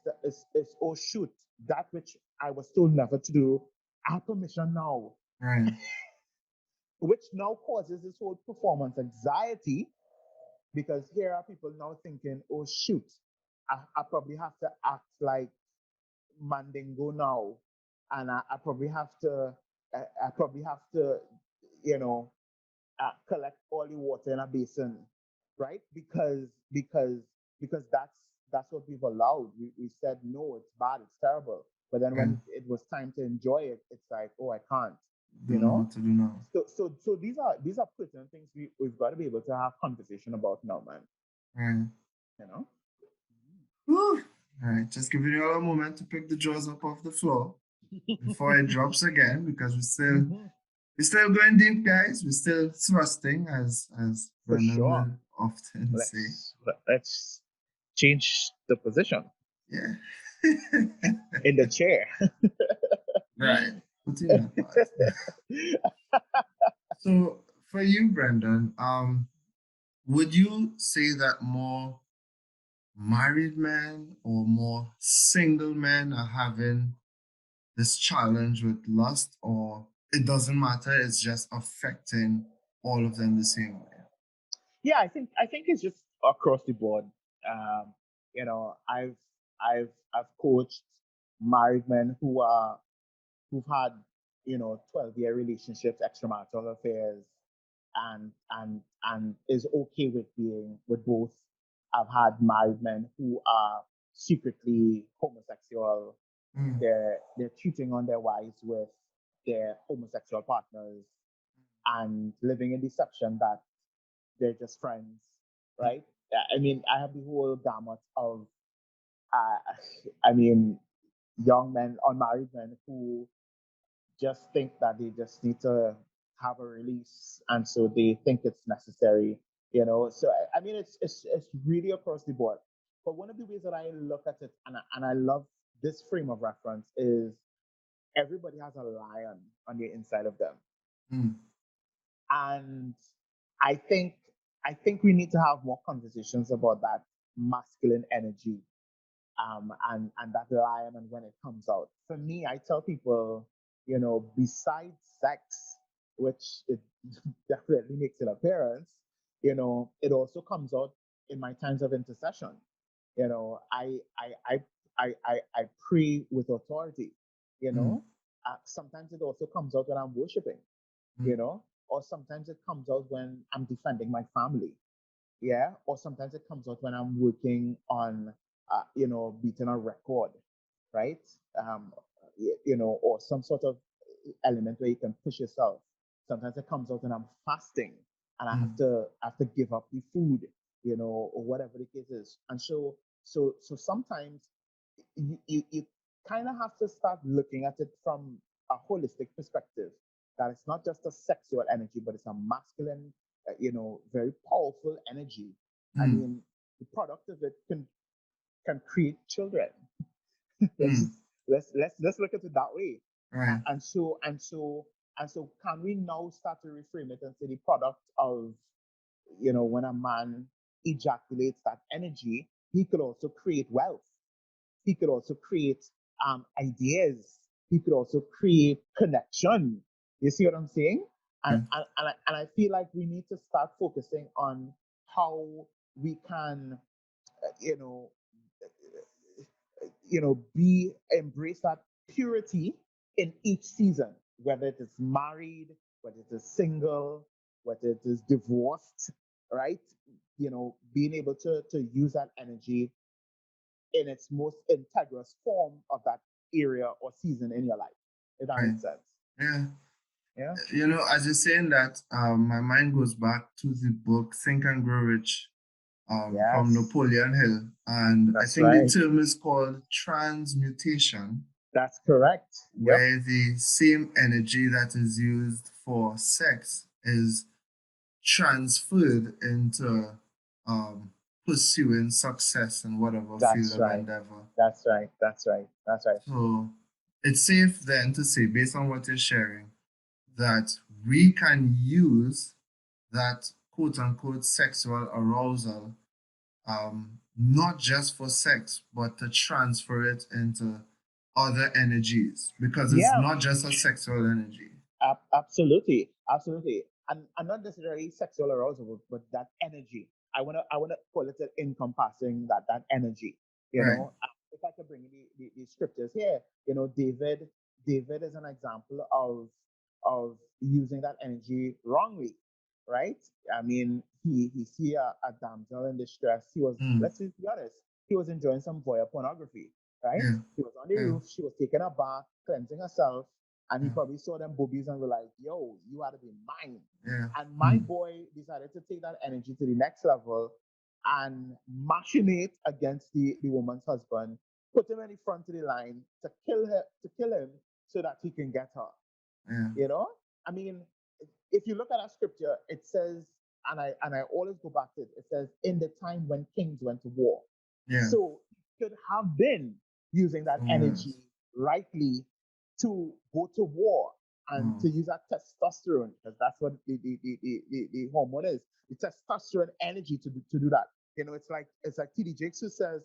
oh shoot, that which I was told never to do, I have permission now, Right. which now causes this whole performance anxiety, because here are people now thinking, oh shoot, I probably have to act like Mandingo now, and I probably have to, you know, collect all the water in a basin, right? Because that's what we've allowed. We said no, it's bad, it's terrible. But then Yeah. when it was time to enjoy it, it's like, oh, I can't, you Don't know know. what to do now. So these are pertinent things we've got to be able to have conversation about now, man. Right. You know. Whew. All right. Just giving you all a moment to pick the drawers up off the floor before it drops again because Mhm. we're still going deep, guys. We're still thrusting, as For Brendan sure. will often say. Let's change the position Yeah. in the chair. Right. Put in that part. So for you, Brendan, would you say that more married men or more single men are having this challenge with lust, or it doesn't matter, it's just affecting all of them the same way? Yeah, I think it's just across the board. I've coached married men who've had 12-year relationships, extramarital affairs, and is okay with being with both. I've had married men who are secretly homosexual. Mm, They're cheating on their wives with their homosexual partners and living in deception that they're just friends, right? I mean, I have the whole gamut of, uh, I mean, young men, unmarried men who just think that they just need to have a release, and so they think it's necessary, So I mean, it's really across the board. But one of the ways that I look at it, and I love this frame of reference, is everybody has a lion on the inside of them, mm, and I think I think we need to have more conversations about that masculine energy, and that lion, and when it comes out. For me, I tell people, besides sex, which it definitely makes an appearance, it also comes out in my times of intercession. I pray with authority. mm, Sometimes it also comes out when I'm worshiping, mm, or sometimes it comes out when I'm defending my family, yeah, or sometimes it comes out when I'm working on, beating a record, right? Um, or some sort of element where you can push yourself. Sometimes it comes out when I'm fasting and mm, I have to give up the food, or whatever the case is. And so sometimes you kind of have to start looking at it from a holistic perspective, that it's not just a sexual energy, but it's a masculine, very powerful energy. I mm, mean, the product of it can create children. let's mm. just let's look at it that way. Right. And so can we now start to reframe it and say the product of, when a man ejaculates that energy, he could also create wealth, he could also create ideas, he could also create connection. You see what I'm saying? And I feel like we need to start focusing on how we can, you know, be embrace that purity in each season, whether it is married, whether it is single, whether it is divorced, right? Being able to use that energy in its most integrous form of that area or season in your life, if that Right. makes sense. Yeah. Yeah. As you're saying that, my mind goes back to the book Think and Grow Rich, from Yes, Napoleon Hill. And I that's think the right. term is called transmutation, That's correct. Yep. where the same energy that is used for sex is transferred into pursuing success in whatever field That's of right. endeavor. That's right. That's right. That's right. So it's safe then to say, based on what you're sharing, that we can use that quote unquote sexual arousal, not just for sex, but to transfer it into other energies, because it's Yeah. not just a sexual energy. Absolutely, absolutely, and not necessarily sexual arousal, but that energy. I wanna call it encompassing that energy. Right. If I could bring the scriptures here, David is an example of using that energy wrongly, right? I mean, he see a damsel in distress. He was, Mm. let's just be honest, he was enjoying some voyeur pornography, right? Yeah. He was on the Yeah. roof. She was taking a bath, cleansing herself, and he Yeah. probably saw them boobies and were like, yo, you ought to be mine. Yeah. And my Mm. boy decided to take that energy to the next level and machinate against the woman's husband, put him in the front of the line to kill him so that he can get her. Yeah. You know? I mean, if you look at that scripture, it says, and I always go back to it, it says, in the time when kings went to war. Yeah. So he could have been using that Someone energy else. rightly to go to war and Mm. to use that testosterone, because that's what the hormone is, the testosterone energy to do that. It's like TD Jakes who says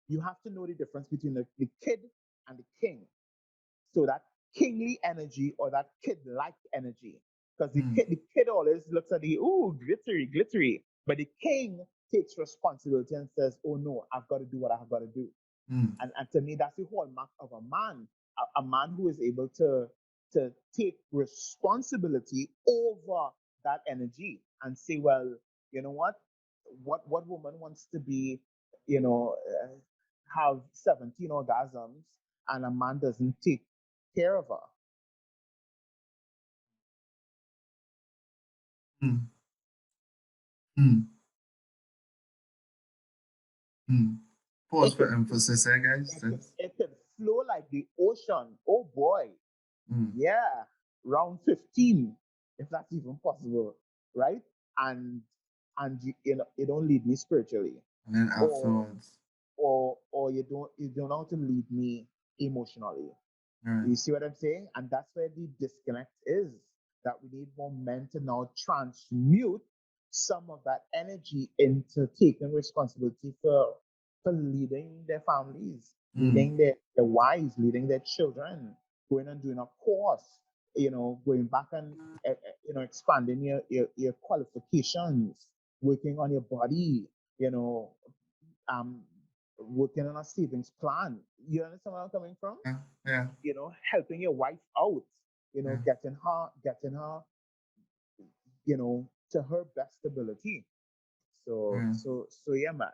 you have to know the difference between the kid and the king. So that kingly energy or that kid-like energy. Because the Mm. kid, the kid always looks at the ooh, glittery, glittery. But the king takes responsibility and says, oh no, I've got to do what I've got to do. Mm. And to me, that's the hallmark of a man, a man who is able to take responsibility over that energy and say, well, you know what woman wants to be, you know, uh, have 17 orgasms and a man doesn't take care of her. Mm. Mm. Mm. Pause It for could emphasis, eh, guys? it could it could flow like the ocean. Oh boy, Mm. yeah, round 15, if that's even possible, right? And you don't lead me spiritually, And then or afterwards, or you don't know how to lead me emotionally. right. You see what I'm saying? And that's where the disconnect is. That we need more men to now transmute some of that energy into taking responsibility for leading their families, Mm. leading their wives, leading their children, going and doing a course, going back and expanding your qualifications, working on your body, you know, um, working on a savings plan. You understand where I'm coming from? Yeah. Yeah. Helping your wife out, Yeah. getting her, to her best ability. So, Yeah. so, so yeah, man.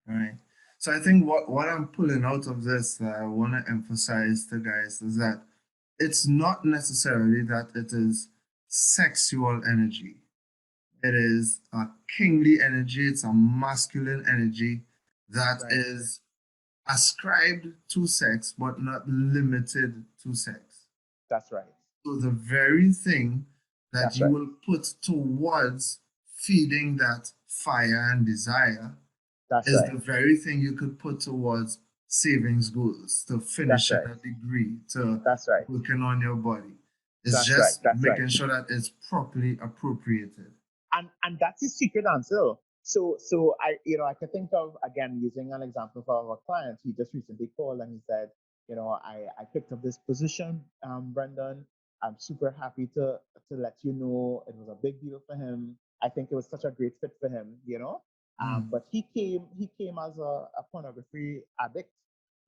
Right. So I think what I'm pulling out of this that I want to emphasize to guys is that it's not necessarily that it is sexual energy. It is a kingly energy, it's a masculine energy That's that right. is ascribed to sex, but not limited to sex. That's right. So the very thing that That's you right. will put towards feeding that fire and desire That's is right. the very thing you could put towards savings goals, to That's finishing right. a degree, to That's right. working on your body. It's That's right. just That's right. making sure that it's properly appropriated. And that's the secret answer. So I can think of, again, using an example for our client. He just recently called and he said, I picked up this position, Brendan. I'm super happy to let you know it was a big deal for him. I think it was such a great fit for him, you know. Mm, But he came as a pornography addict,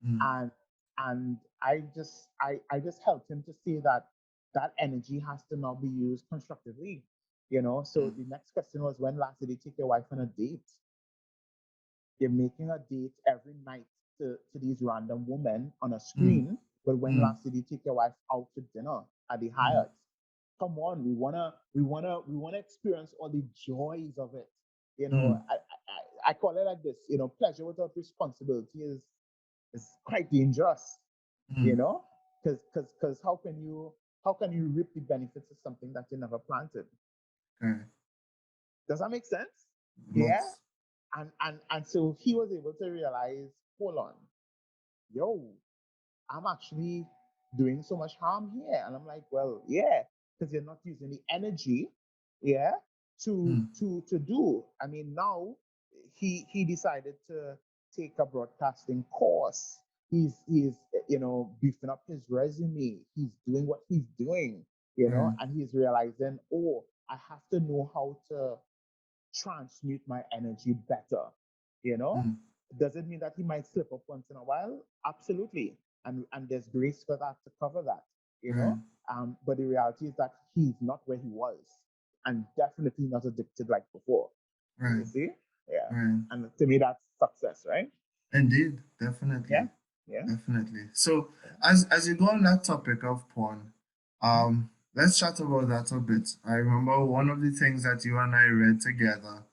mm, and I just helped him to see that that energy has to now be used constructively, you know. So mm, the next question was, when last did you take your wife on a date? They're making a date every night to these random women on a mm, screen. But when mm, last did you take your wife out to dinner at the mm, Hyatt? Come on, we wanna experience all the joys of it. You know, mm, I call it like this. You know, pleasure without responsibility is quite dangerous. You mm. know, because how can you reap the benefits of something that you never planted? Okay. Does that make sense? Yeah. Most. And so he was able to realize, hold on, yo, I'm actually doing so much harm here. And I'm like, well, yeah, because you're not using the energy, yeah, to Mm, to to do. I mean, now he decided to take a broadcasting course. He's beefing up his resume. He's doing what he's doing, right. and he's realizing, oh, I have to know how to transmute my energy better. You know, Mm, does it mean that he might slip up once in a while? Absolutely, and there's grace for that to cover that. You right. know, but the reality is that he's not where he was, and definitely not addicted like before. You Right. see, yeah, Right. and to me that's success, right? Indeed. Yeah, Definitely. yeah, Definitely. So yeah. as you go on that topic of porn, let's chat about that a bit. I remember one of the things that you and I read together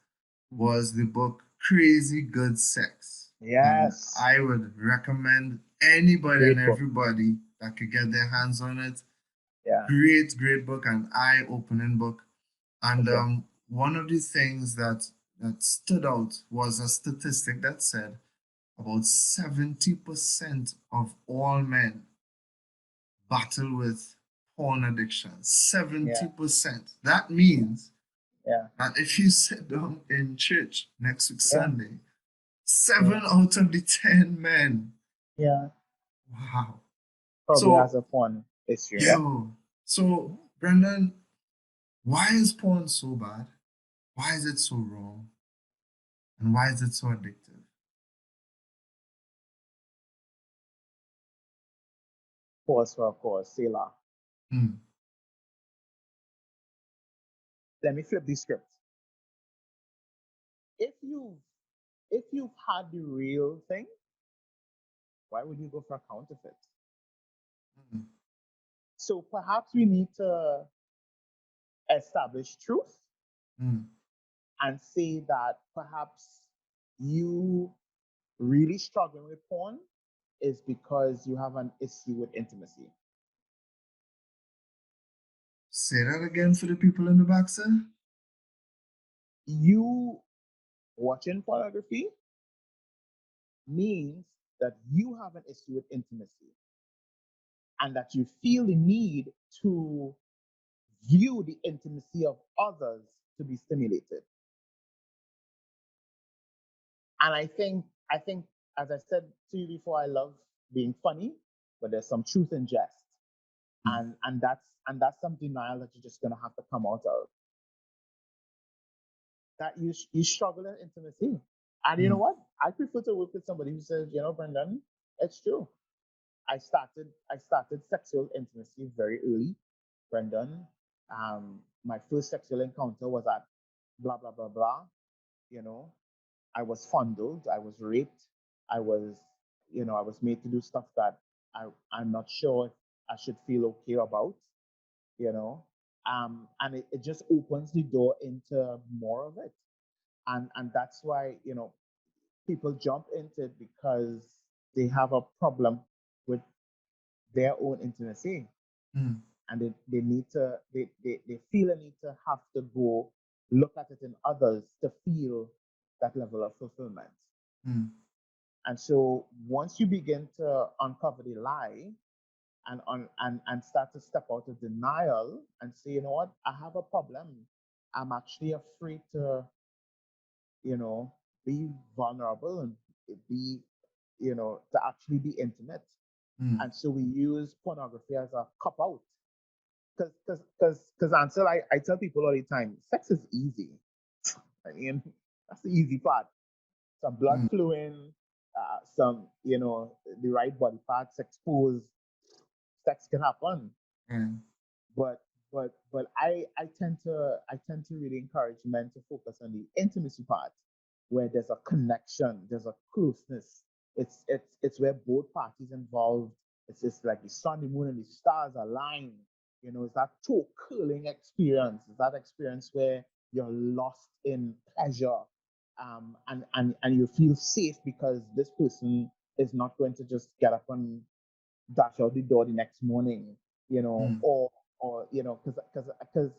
Mhm. was the book Crazy Good Sex. And Yes, I would recommend anybody and great book. everybody that could get their hands on it. Yeah, Great, great book and eye-opening book. for And sure. one of the things that stood out was a statistic that said about 70% of all men battle with porn addiction. Yeah, 70%. That yeah, means yeah, that if you sit down in church next week yeah, Sunday, yeah, 7 out of the 10 men. yeah. Wow. Probably has So, a porn issue. Yeah. yo, so Brendan, why is porn so bad? Why is it so wrong? And why is it so addictive? Pause for a cause, Sailor. Hmm. Let me flip the script. If you if you've had the real thing, why would you go for a counterfeit? Hmm. So perhaps we need to establish truth Hmm. and say that perhaps you really struggling with porn is because you have an issue with intimacy. Say that again for the people in the back, sir. You watching pornography means that you have an issue with intimacy and that you feel the need to view the intimacy of others to be stimulated. And I think, as I said to you before, I love being funny, but there's some truth in jest, Hmm. and that's some denial that you're just gonna have to come out of. That you struggle in intimacy, and you know Hmm. what? I prefer to work with somebody who says, Brendan, it's true. I started sexual intimacy very early, Brendan. My first sexual encounter was at blah blah blah blah. You know, I was fondled, I was raped, I was made to do stuff that I'm not sure if I should feel okay about. You know, and it just opens the door into more of it, and that's why people jump into it because they have a problem with their own intimacy, Hmm. and they need to they feel a need to have to go look at it in others to feel that level of fulfillment. Hmm. And so once you begin to uncover the lie and start to step out of denial and say, you know what, I have a problem, I'm actually afraid to you know be vulnerable and be to actually be intimate. Hmm. And so we use pornography as a cop out. because Ansel, I tell people all the time, sex is easy. I mean, that's the easy part. Some blood Mm, flowing, some, the right body parts exposed, sex can happen. right. But I tend to really encourage men to focus on the intimacy part, where there's a connection, there's a closeness. It's where both parties involved. It's just like the sun, the moon, and the stars align. It's that toe curling experience. It's that experience where you're lost in pleasure, and you feel safe because this person is not going to just get up and dash out the door the next morning, Mm, or because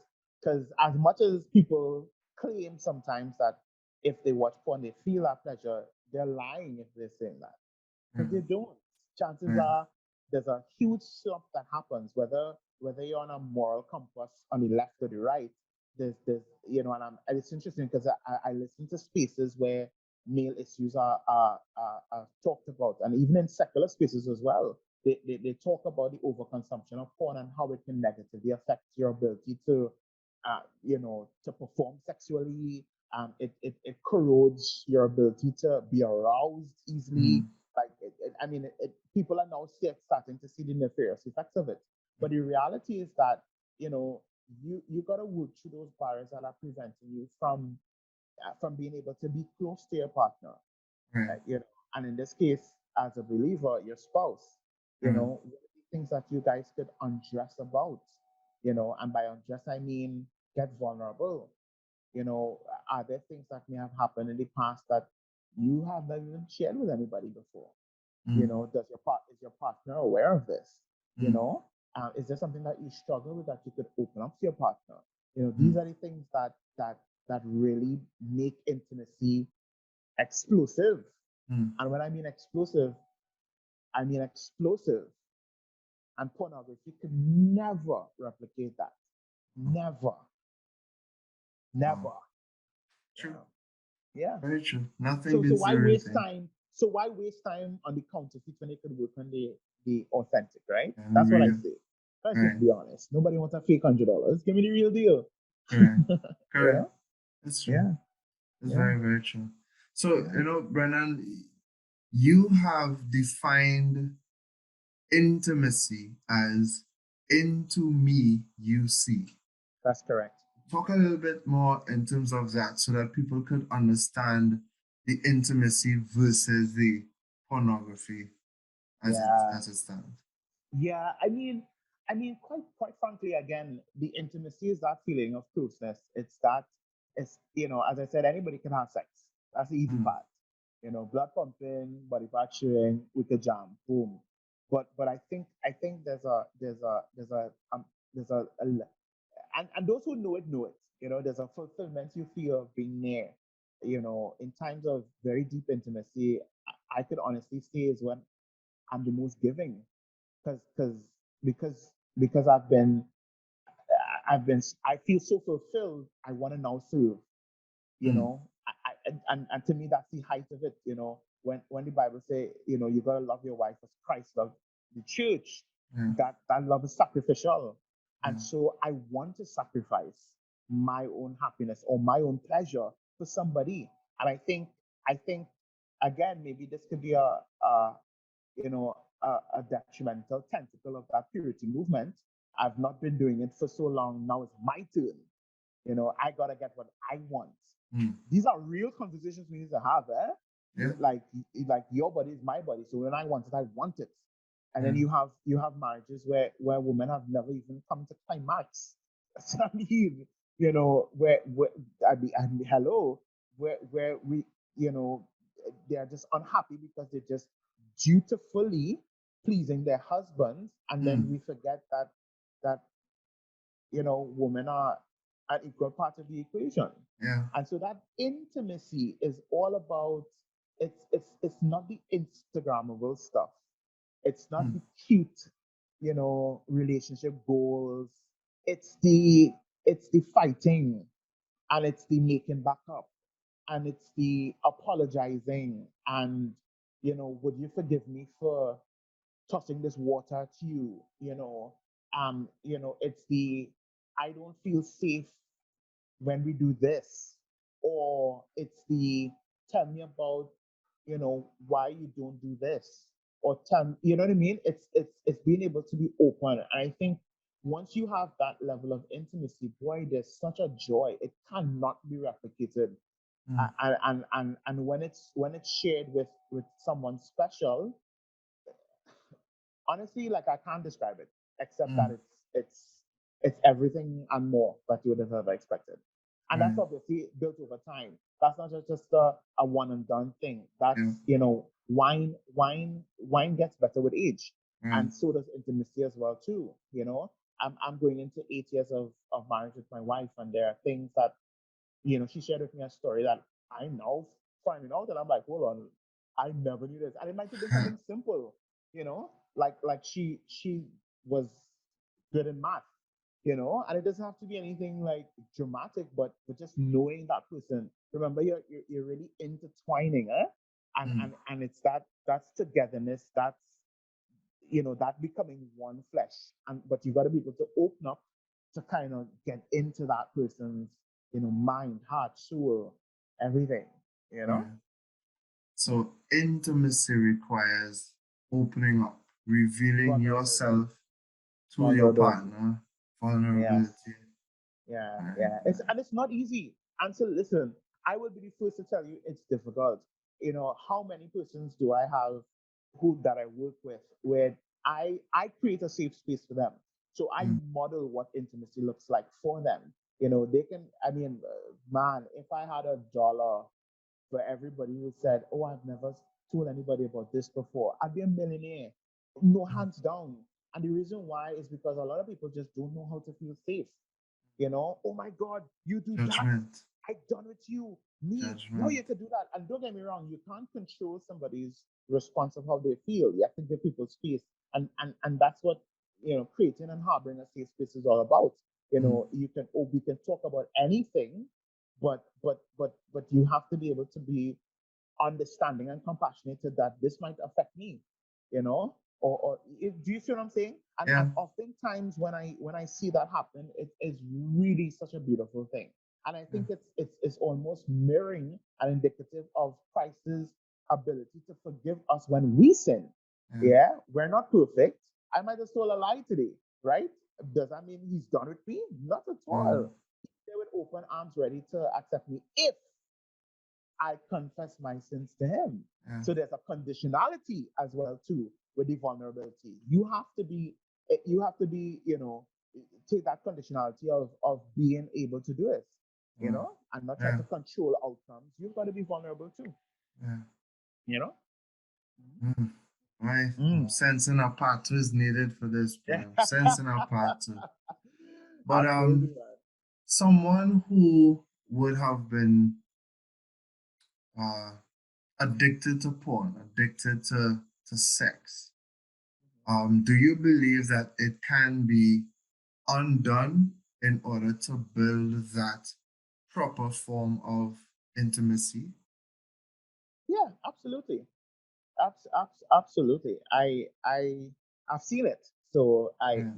as much as people claim sometimes that if they watch porn they feel that pleasure, they're lying if they're saying that, because they right, don't. Chances right. are there's a huge slump that happens, whether you're on a moral compass on the left or the right. And it's interesting because I listen to spaces where male issues are talked about, and even in secular spaces as well. They talk about the overconsumption of porn and how it can negatively affect your ability to perform sexually. It corrodes your ability to be aroused easily. Mm, Like, I mean, people are now starting to see the nefarious effects of it. But the reality is that, you know, you got to work through those barriers that are preventing you from being able to be close to your partner, right, and in this case, as a believer, your spouse, right. what are the things that you guys could undress about, and by undress, I mean get vulnerable. Are there things that may have happened in the past that you have not even shared with anybody before? Mm, Is your partner aware of this? You mm, know, is there something that you struggle with that you could open up to your partner? These mm, are the things that really make intimacy explosive. mm. And when I mean explosive. And pornography could never replicate that. Never, Wow. never. True. Yeah. Yeah. Very true. Nothing So beats why the real waste thing. time? So why waste time on the counterfeit when it could work on the authentic, right? And That's what I real. say. Let's just Right. be honest. Nobody wants a fake $100. Give me the real deal. Correct. You Correct. know? That's true. Yeah. That's Yeah. very, very true. So, Yeah. Brennan, you have defined intimacy as into me you see. That's correct. Talk a little bit more in terms of that so that people could understand the intimacy versus the pornography Yeah. as it stands. Yeah, I mean, quite frankly, again, the intimacy is that feeling of closeness. As I said, anybody can have sex. That's the easy Mm, part. Blood pumping, body part chewing, we could jam, boom. But I think and those who know it. There's a fulfillment you feel of being near. In times of very deep intimacy, I could honestly say is when I'm the most giving, because because I feel so fulfilled. I want to now serve. mm, And to me that's the height of it. When the Bible say, you gotta love your wife as Christ loved the church. yeah, That love is sacrificial, and yeah, so I want to sacrifice my own happiness or my own pleasure for somebody. And I think again, maybe this could be you know, a detrimental tentacle of that purity movement. I've not been doing it for so long. Now it's my turn. I gotta get what I want. mm, These are real conversations we need to have, eh? yeah, Like your body is my body. So when I want it, I want it. And yeah, then you have marriages where women have never even come to climax. So I mean, where hello, where we, you know, they are just unhappy because they're just dutifully pleasing their husbands, and then mm, we forget that women are an equal part of the equation. yeah, And so that intimacy is all about, it's not the Instagrammable stuff. It's not mm, the cute, relationship goals. It's the fighting, and it's the making back up, and it's the apologizing, and would you forgive me for tossing this water at you? it's the I don't feel safe when we do this, or it's the tell me about why you don't do this, or you know what I mean. It's being able to be open. And I think once you have that level of intimacy, boy, there's such a joy. It cannot be replicated. Mm, And when it's shared with someone special, honestly, like I can't describe it except that mm, it's everything and more that you would have ever expected. And that's right. obviously built over time. That's not just a one and done thing. Yeah. That's wine gets better with age. Right. And so does intimacy as well too. I'm going into 8 years of marriage with my wife, and there are things that she shared with me a story that I'm now finding out, and I'm like, hold on, I never knew this. And it might have been something simple, like she was good in math, and it doesn't have to be anything like dramatic, but just knowing that person. Remember, you're really intertwining, eh? And Mm, and and it's that's togetherness, that becoming one flesh. And but you got to be able to open up to kind of get into that person's mind, heart, soul, everything you know right. So intimacy requires opening up, revealing vulnerability. yourself to your Vulnerability. partner, Yes. vulnerability. Yeah, Right. yeah. It's not easy. And so listen, I will be the first to tell you it's difficult. How many persons do I have who that I work with where I create a safe space for them. So I Mm, model what intimacy looks like for them. They can, I mean, man, if I had $1 for everybody who said, "Oh, I've never told anybody about this before," I'd be a millionaire. No, mm. hands down. And the reason why is because a lot of people just don't know how to feel safe. Oh my God, you do that. Judgment. I done with you. Me, no, Judgment. you could do that. And don't get me wrong, you can't control somebody's response of how they feel. You have to give people space. And that's what creating and harboring a safe space is all about. Mm, We can talk about anything, but you have to be able to be understanding and compassionate to that this might affect me, do you see what I'm saying? And yeah. oftentimes when I see that happen, it is really such a beautiful thing. And I Yeah. think it's almost mirroring and indicative of Christ's ability to forgive us when we sin. Yeah. Yeah, we're not perfect. I might have told a lie today, right? Does that mean he's done with me? Not at Mm, all. He's there with open arms ready to accept me if I confess my sins to him. yeah. So there's a conditionality as well too with the vulnerability. You have to be, take that conditionality of being able to do it, Mm, and not try yeah. to control outcomes. You've got to be vulnerable too, Yeah. you know? Mm. Right. I'm Mm. sensing a part two is needed for this, bro. Yeah. I'm sensing a part two. But Absolutely, man. someone who would have been uh addicted to porn, addicted to sex, do you believe that it can be undone in order to build that proper form of intimacy? Yeah, absolutely. Absolutely. I've seen it. So Yeah.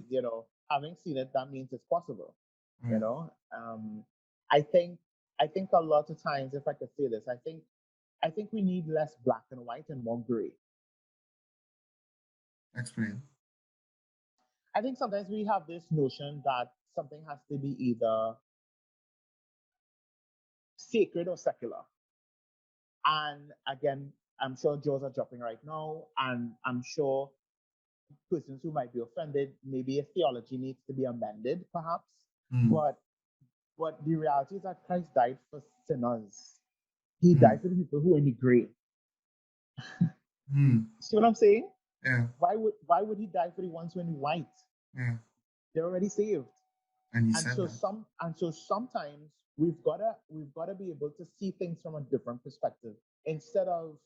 having seen it, that means it's possible. You Right. know, um, I think I think a lot of times, if I could say this, I think we need less black and white and more gray. Explain. I think sometimes we have this notion that something has to be either sacred or secular. And again, I'm sure jaws are dropping right now, and I'm sure persons who might be offended, maybe a theology needs to be amended, perhaps. Mm, But the reality is that Christ died for sinners. He mm, died for the people who are in the gray. mm. See what I'm saying? Yeah. Why would he die for the ones who are in the white? Yeah. They're already saved. And he And said so that. sometimes we've gotta be able to see things from a different perspective. Instead of,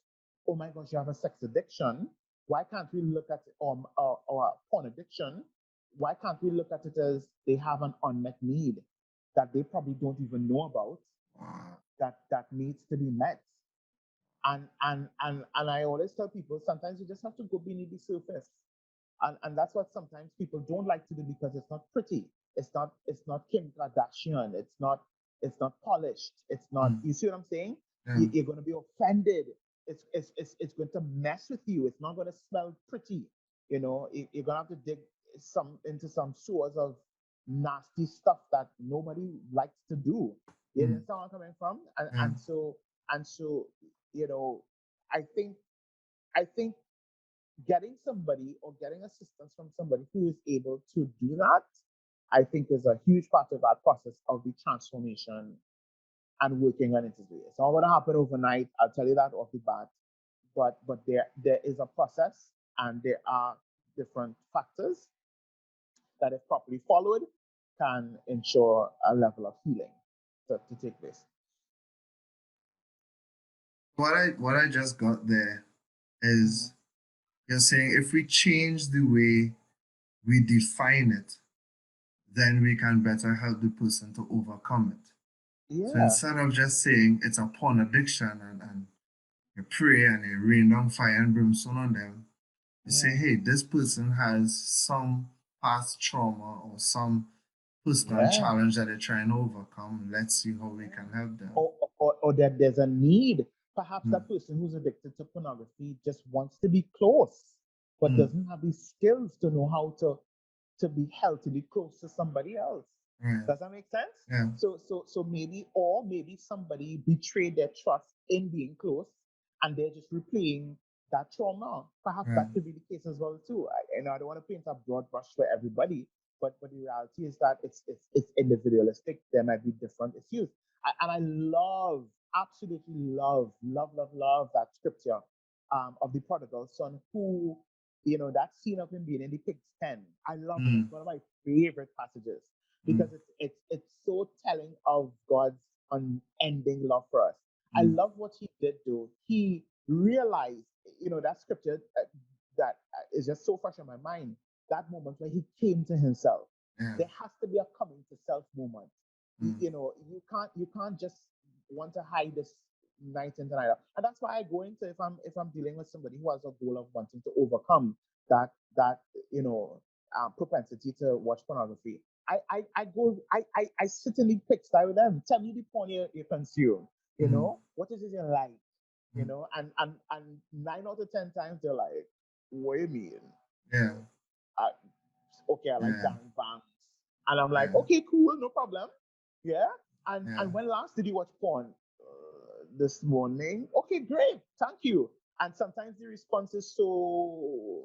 oh my gosh, you have a sex addiction, why can't we look at or a porn addiction? Why can't we look at it as they have an unmet need that they probably don't even know about, Wow. that needs to be met? And I always tell people sometimes you just have to go beneath the surface. And that's what sometimes people don't like to do because it's not pretty. It's not Kim Kardashian. It's not polished. It's not, Mm. you see what I'm saying? Yeah. You're going to be offended. It's going to mess with you. It's not going to smell pretty. You're going to have to dig some into some source of nasty stuff that nobody likes to do. You Mm. understand where I'm coming from? And Yeah. and so you know, I think I think getting somebody or getting assistance from somebody who is able to do that, I think is a huge part of that process of the transformation and working on it. It's not going to happen overnight. I'll tell you that off the bat. But there is a process, and there are different factors that, if properly followed, can ensure a level of healing to take place. What I just got there is you're saying if we change the way we define it, then we can better help the person to overcome it. So Yeah, instead of just saying it's a porn addiction and you pray and you rain down fire and brimstone on them, you say, yeah, hey, this person has some past trauma or some personal yeah. challenge that they're trying to overcome. Let's see how we can help them. Or that there's a need. Perhaps Mm. that person who's addicted to pornography just wants to be close, but Mm. doesn't have the skills to know how to be healthily close to somebody else. Right. Does that make sense? Yeah. So maybe somebody betrayed their trust in being close, and they're just replaying that trauma. Perhaps Right. that could be the case as well too. I don't want to paint a broad brush for everybody, but the reality is that it's individualistic. There might be different issues. And I love, absolutely love that scripture of the prodigal son who, that scene of him being in the pig's pen. I love it. It's Mm. one of my favorite passages Mm. because it's so telling of God's unending love for us. I Mm. love what he did do. He realized, that scripture that is just so fresh in my mind. That moment where he came to himself. Yeah. There has to be a coming to self moment. Mm. You can't just want to hide this night into night out. And that's why I go into, if I'm dealing with somebody who has a goal of wanting to overcome that propensity to watch pornography. I sit in the pigsty with them. Tell me the porn you consume. Mm. What is it you like? Mm. And 9 out of 10 times they're like, what do you mean? Yeah. I, okay, I like Yeah. gangbangs. And I'm like, Yeah. okay, cool, no problem. Yeah. And Yeah. and when last did you watch porn? This morning. Okay, great. Thank you. And sometimes the response is so,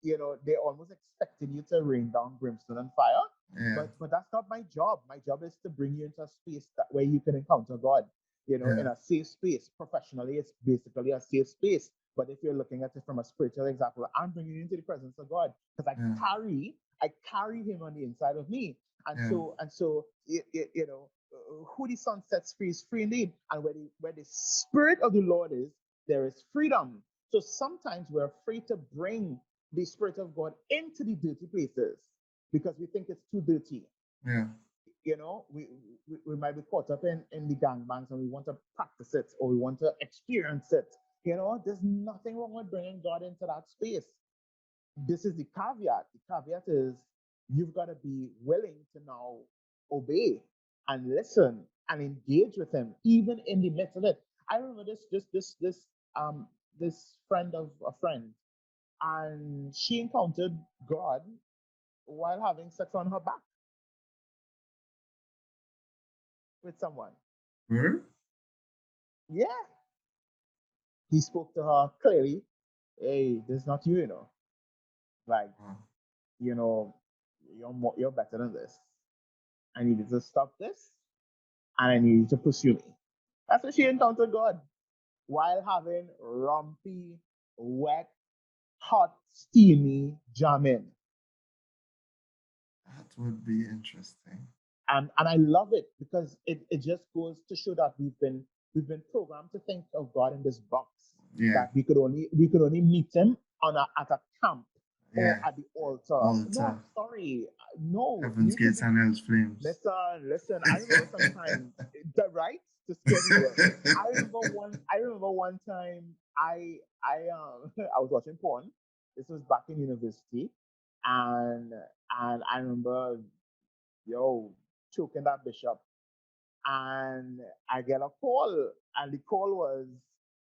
they're almost expecting you to rain down brimstone and fire. Yeah. But that's not my job. My job is to bring you into a space where you can encounter God, Yeah. in a safe space. Professionally, it's basically a safe space. But if you're looking at it from a spiritual example, I'm bringing you into the presence of God because Yeah. I carry him on the inside of me. And Yeah. so who the Son sets free is free indeed. And where the Spirit of the Lord is, there is freedom. So sometimes we're afraid to bring the Spirit of God into the dirty places because we think it's too dirty. Yeah. We might be caught up in the gangbangs and we want to practice it or we want to experience it. There's nothing wrong with bringing God into that space. This is the caveat. The caveat is you've got to be willing to now obey and listen and engage with him, even in the midst of it. I remember this friend of a friend, and she encountered God while having sex on her back with someone. Hmm? Yeah. He spoke to her clearly. Hey, this is not you. Like, Wow. you're better than this. I needed to stop this and I need you to pursue me. That's when she encountered God while having rumpy, wet, hot, steamy jamming. That would be interesting. And I love it because it just goes to show that we've been programmed to think of God in this box Yeah. that we could only meet him at a camp or Yeah. at the altar. No, Altar. I'm sorry. No, Heaven's gates and hell's flames. listen. I remember sometime the right to scare people. I remember one time I was watching porn This was back in university, and I remember, yo, choking that bishop, and I get a call, and the call was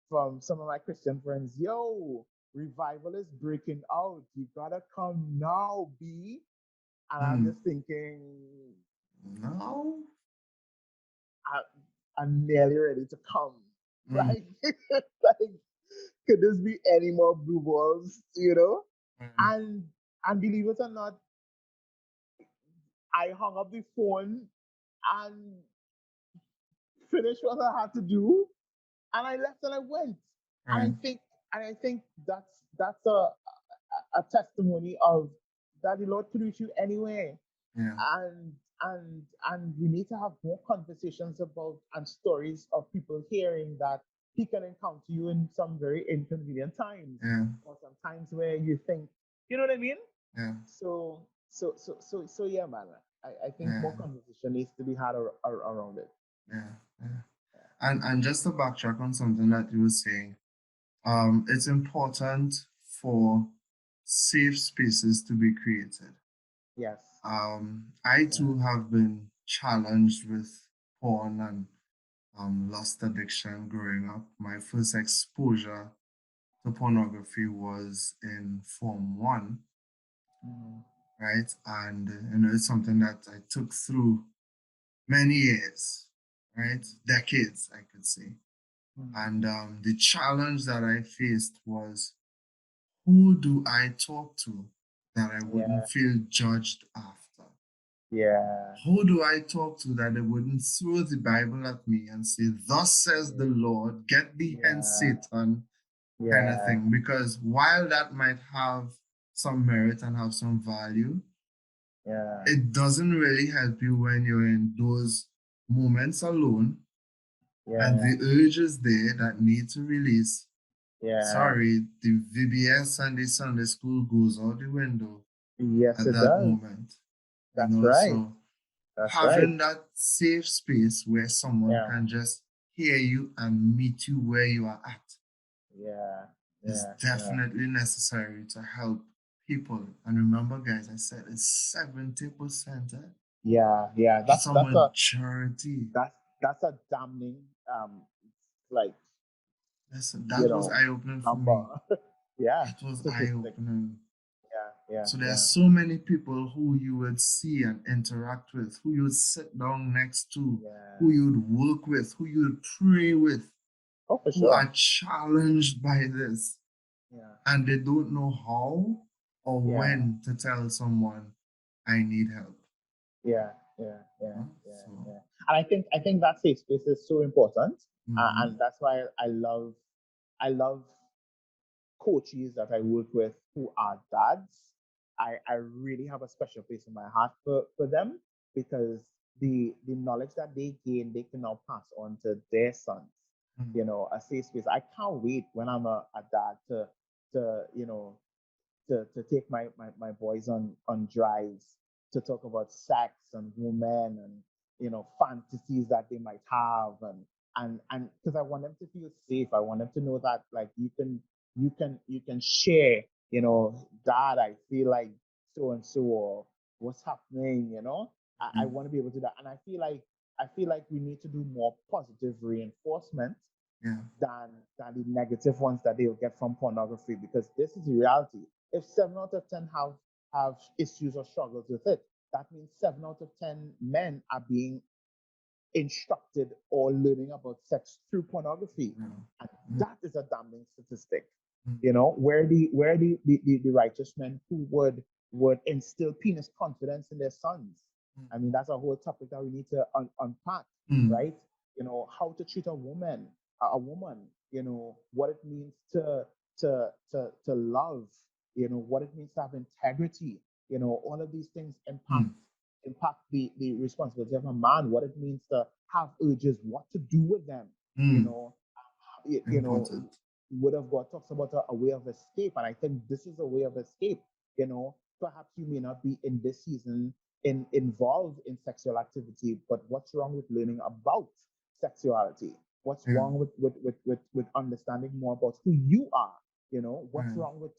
from some of my Christian friends. Yo, revival is breaking out. You gotta come now, B. And I'm Mm. just thinking, No. I'm nearly ready to come. Mm. Like, like, could this be any more blue balls? Mm. And believe it or not, I hung up the phone and finished what I had to do, and I left and I went. And Right. I think that's a testimony of that the Lord could reach you anywhere. Yeah. And we need to have more conversations about and stories of people hearing that He can encounter you in some very inconvenient times, Yeah. or some times where you think, you know what I mean. Yeah. So yeah, man. I think more Yeah. conversation needs to be had around it. Yeah. Yeah. And just to backtrack on something that you were saying, it's important for safe spaces to be created. Yes. I Yeah. too have been challenged with porn and lust addiction growing up. My first exposure to pornography was in Form 1, Mhm. right? And it's something that I took through many years, right? Decades, I could say. Mhm. And the challenge that I faced was, who do I talk to that I Yeah. wouldn't feel judged after? Yeah. Who do I talk to that they wouldn't throw the Bible at me and say, "Thus says the Lord, get thee hence, Yeah. Satan," kind of Yeah. thing? Because while that might have some merit and have some value, Yeah. it doesn't really help you when you're in those moments alone and Yeah. the urges there that need to release. Yeah. Sorry, the VBS and the Sunday school goes out the window Yes, at it that does. moment, That's right. so That's right. having that safe space where someone Yeah. can just hear you and meet you where you are at Yeah. is Yeah. Yeah. definitely necessary to help people. And remember, guys, I said it's 70%. Yeah. Yeah. That's a majority. That's a damning like Listen, you that was know eye-opening for number. me. Yeah. It was Statistic. eye-opening. Yeah. Yeah. So there are Yeah. so many people who you would see and interact with, who you would sit down next to, who Yeah. you would work with, who you would pray with, Oh, for who sure. are challenged by this, Yeah. and they don't know how or Yeah. when to tell someone, I need help. Yeah. Yeah. Yeah. Yeah. So, Yeah. And I think that safe space is so important, and mhm, that's why I love coaches that I work with who are dads. I really have a special place in my heart for them, because the knowledge that they gain, they can now pass on to their sons. mhm, A safe space. I can't wait when I'm a dad to take my boys on drives to talk about sex and women and fantasies that they might have, and because I want them to feel safe. I want them to know that, like, you can share, dad, I feel like so and so, or what's happening. I mhm, want to be able to do that, and I feel like we need to do more positive reinforcement yeah, than the negative ones that they will get from pornography, because this is the reality. If 7 out of 10 have issues or struggles with it, that means 7 out of 10 men are being instructed or learning about sex through pornography. yeah, And yeah, that is a damning statistic. mhm, Where the righteous men who would instill penis confidence in their sons. I mean, that's a whole topic that we need to unpack, mhm, right? How to treat a woman, what it means to love, what it means to have integrity, all of these things mhm, impact the responsibility of a man, what it means to have urges, what to do with them, you mhm. know, you, you know, Important. Word of God talks about a way of escape, and I think this is a way of escape. Perhaps you may not be in this season involved in sexual activity, but what's wrong with learning about sexuality? What's Yeah, wrong with understanding more about who you are? What's right. wrong with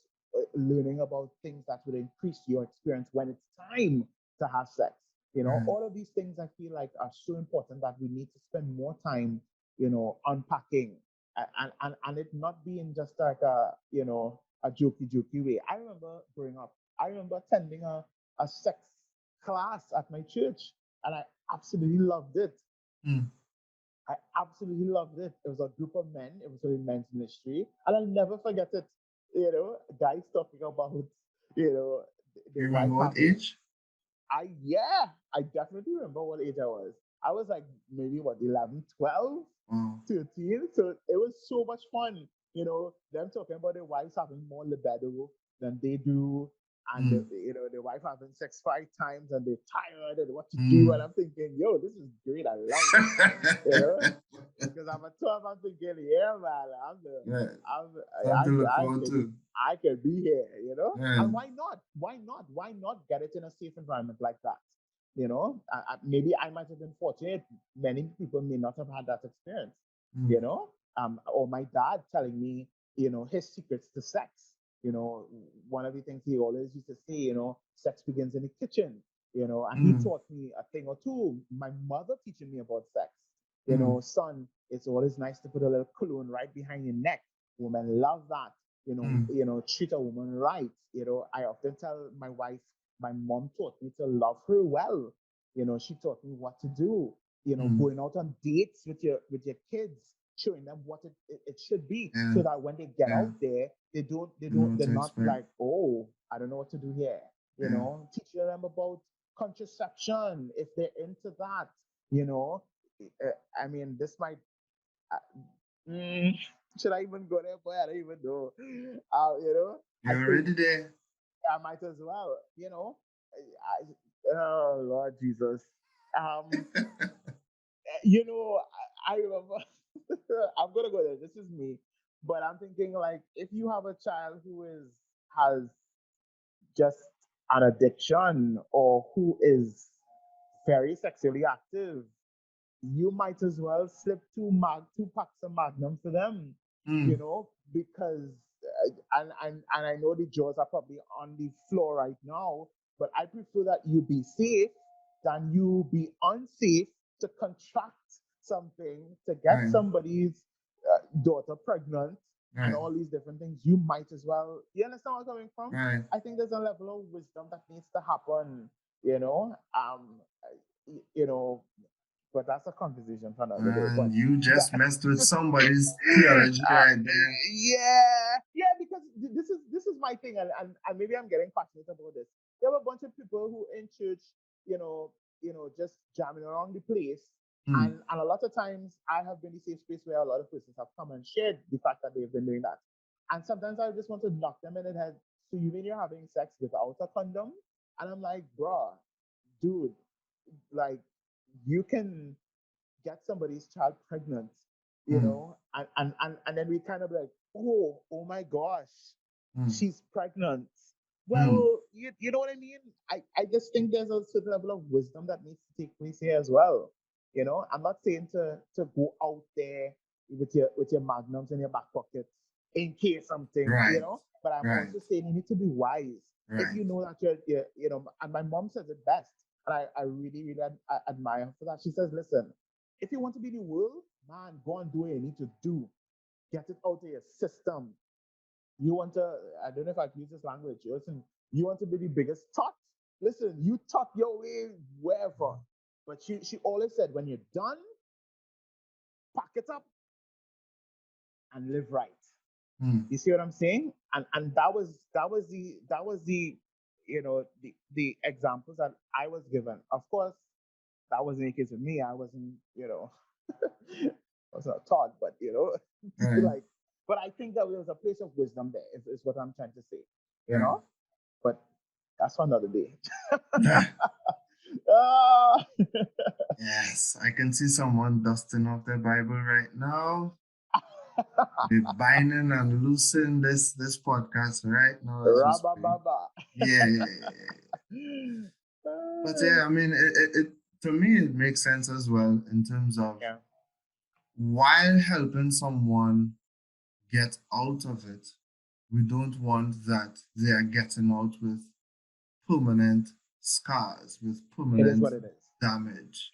learning about things that would increase your experience when it's time to have sex. Right. All of these things I feel like are so important that we need to spend more time, unpacking, and it not being just like a jokey way. I remember growing up. I remember attending a sex class at my church, and I absolutely loved it. Mm. I absolutely loved it. It was a group of men. It was a men's ministry, and I'll never forget it. Guys talking about you know the You wife remember what having. age? I definitely remember what age I was. I was like maybe what 11, 12, Wow. 13. So it was so much fun. Them talking about their wives having more libido than they do, and Mm. the wife having sex 5 times and they're tired and what to do. And Mm. I'm thinking, yo, this is great. I love it. You know, because I'm a 12. I'm thinking, yeah, man, Right. I'm, Something to look I forward could, to. I could be here. Right. And why not? Why not? Why not get it in a safe environment like that? Maybe I might have been fortunate. Many people may not have had that experience. Mm. Or my dad telling me, his secrets to sex. One of the things he always used to say, sex begins in the kitchen. And he Mm. taught me a thing or two. My mother teaching me about sex. Mm. Son, it's always nice to put a little cologne right behind your neck. Women love that. Mm. Treat a woman right. I often tell my wife, my mom taught me to love her well. She taught me what to do. Mm. Going out on dates with your kids, showing them what it should be, Yeah. so that when they get Yeah. out there, You know what they're to not expect. like, oh, I don't know what to do here. Yeah. Teaching them about contraception if they're into that. You know, I mean, this might. Uh, mm, should I even go there? Boy, I don't even know. I You're think already there. I might as well. Oh Lord Jesus. Um, I remember. I'm gonna go there. This is me, but I'm thinking like if you have a child who has just an addiction or who is very sexually active, you might as well slip two packs of Magnum for them, Mm. because and I know the jaws are probably on the floor right now, but I prefer that you be safe than you be unsafe to contract something, to get Right. somebody's daughter pregnant and Right. all these different things. You might as well. You understand where I'm coming from? Right. I think there's a level of wisdom that needs to happen. You know, um, you know, but that's a conversation for another day. But And you just that, messed with somebody's theology right there. yeah, because this is my thing, and maybe I'm getting passionate about this. You have a bunch of people who in church, just jamming around the place, Mm. and a lot of times I have been the safe space where a lot of persons have come and shared the fact that they've been doing that, and sometimes I just want to knock them in the head. So you mean you're having sex without a condom? And I'm like, bruh, dude, like you can get somebody's child pregnant, Mm. and then we kind of like, oh my gosh, Mm. she's pregnant. Mm. Well, you know what I mean? I just think there's a certain level of wisdom that needs to take place here as well. I'm not saying to go out there with your magnums in your back pocket in case something, Right. but I'm Right. also saying you need to be wise. If Right. you know that and my mom says it best, and I really, really admire her for that. She says, listen, if you want to be the world, man, go and do what you need to do. Get it out of your system. You want to, I don't know if I've used this language. Listen, you want to be the biggest tot? Listen, you tot your way wherever. But she always said, when you're done, pack it up and live right. Mm. You see what I'm saying? And that was the the examples that I was given. Of course, that wasn't the case with me. I wasn't, I was not taught, but Right. like, but I think that there was a place of wisdom there. Is what I'm trying to say, you Right. know. But that's for another day. Ah, Yes, I can see someone dusting off their Bible right now. They're binding and loosing this podcast right now as we speak. Rabababa. Yeah, yeah, yeah, yeah. But yeah, I mean, it to me it makes sense as well in terms of Yeah. while helping someone get out of it, we don't want that they are getting out with permanent scars, with It is permanent what it is. damage.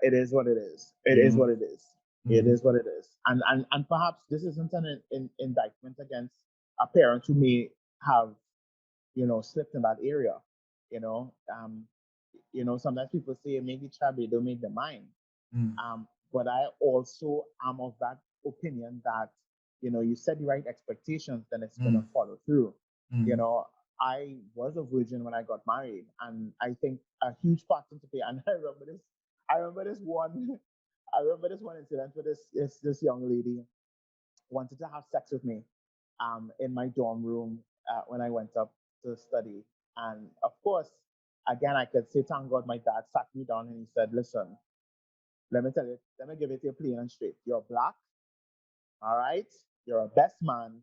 It is what it is. It You is know? what it is. It Mm, is what it is. And perhaps this isn't an indictment against a parent who may have, slipped in that area. You know, um, sometimes people say maybe child they don't make their mind. mm, But I also am of that opinion that, you set the right expectations, then it's gonna mm, follow through. You mm, know, I was a virgin when I got married, and I think a huge part to play. And I remember this one, I remember this one incident where this young lady wanted to have sex with me, in my dorm room, when I went up to study. And of course, again, I could say, thank God, my dad sat me down and he said, "Listen, let me tell you, let me give it to you plain and straight. You're black, all right? You're a best man,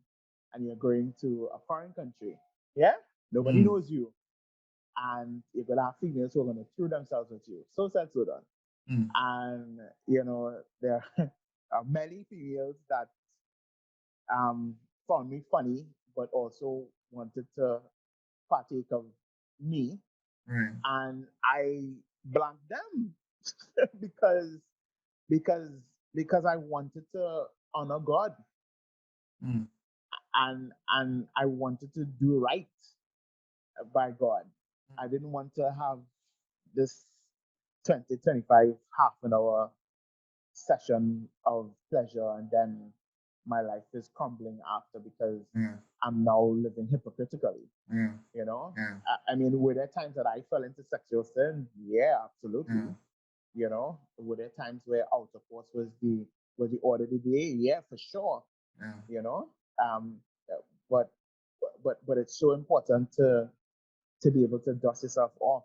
and you're going to a foreign country. Yeah? Nobody mm, knows you. And you're gonna have females who are gonna throw themselves at you." So said, so done. mm, And there are many females that um found me funny, but also wanted to partake of me. right. And I blanked them because because because I wanted to honor God, Mm, and I wanted to do right by God. I didn't want to have this 20-25 half an hour session of pleasure and then my life is crumbling after because yeah, I'm now living hypocritically. yeah, You know, yeah, I mean, were there times that I fell into sexual sin? Yeah, yeah, absolutely. Were there times where out of course was the order of the day? Yeah, for sure. yeah, You know, um, but but it's so important to be able to dust yourself off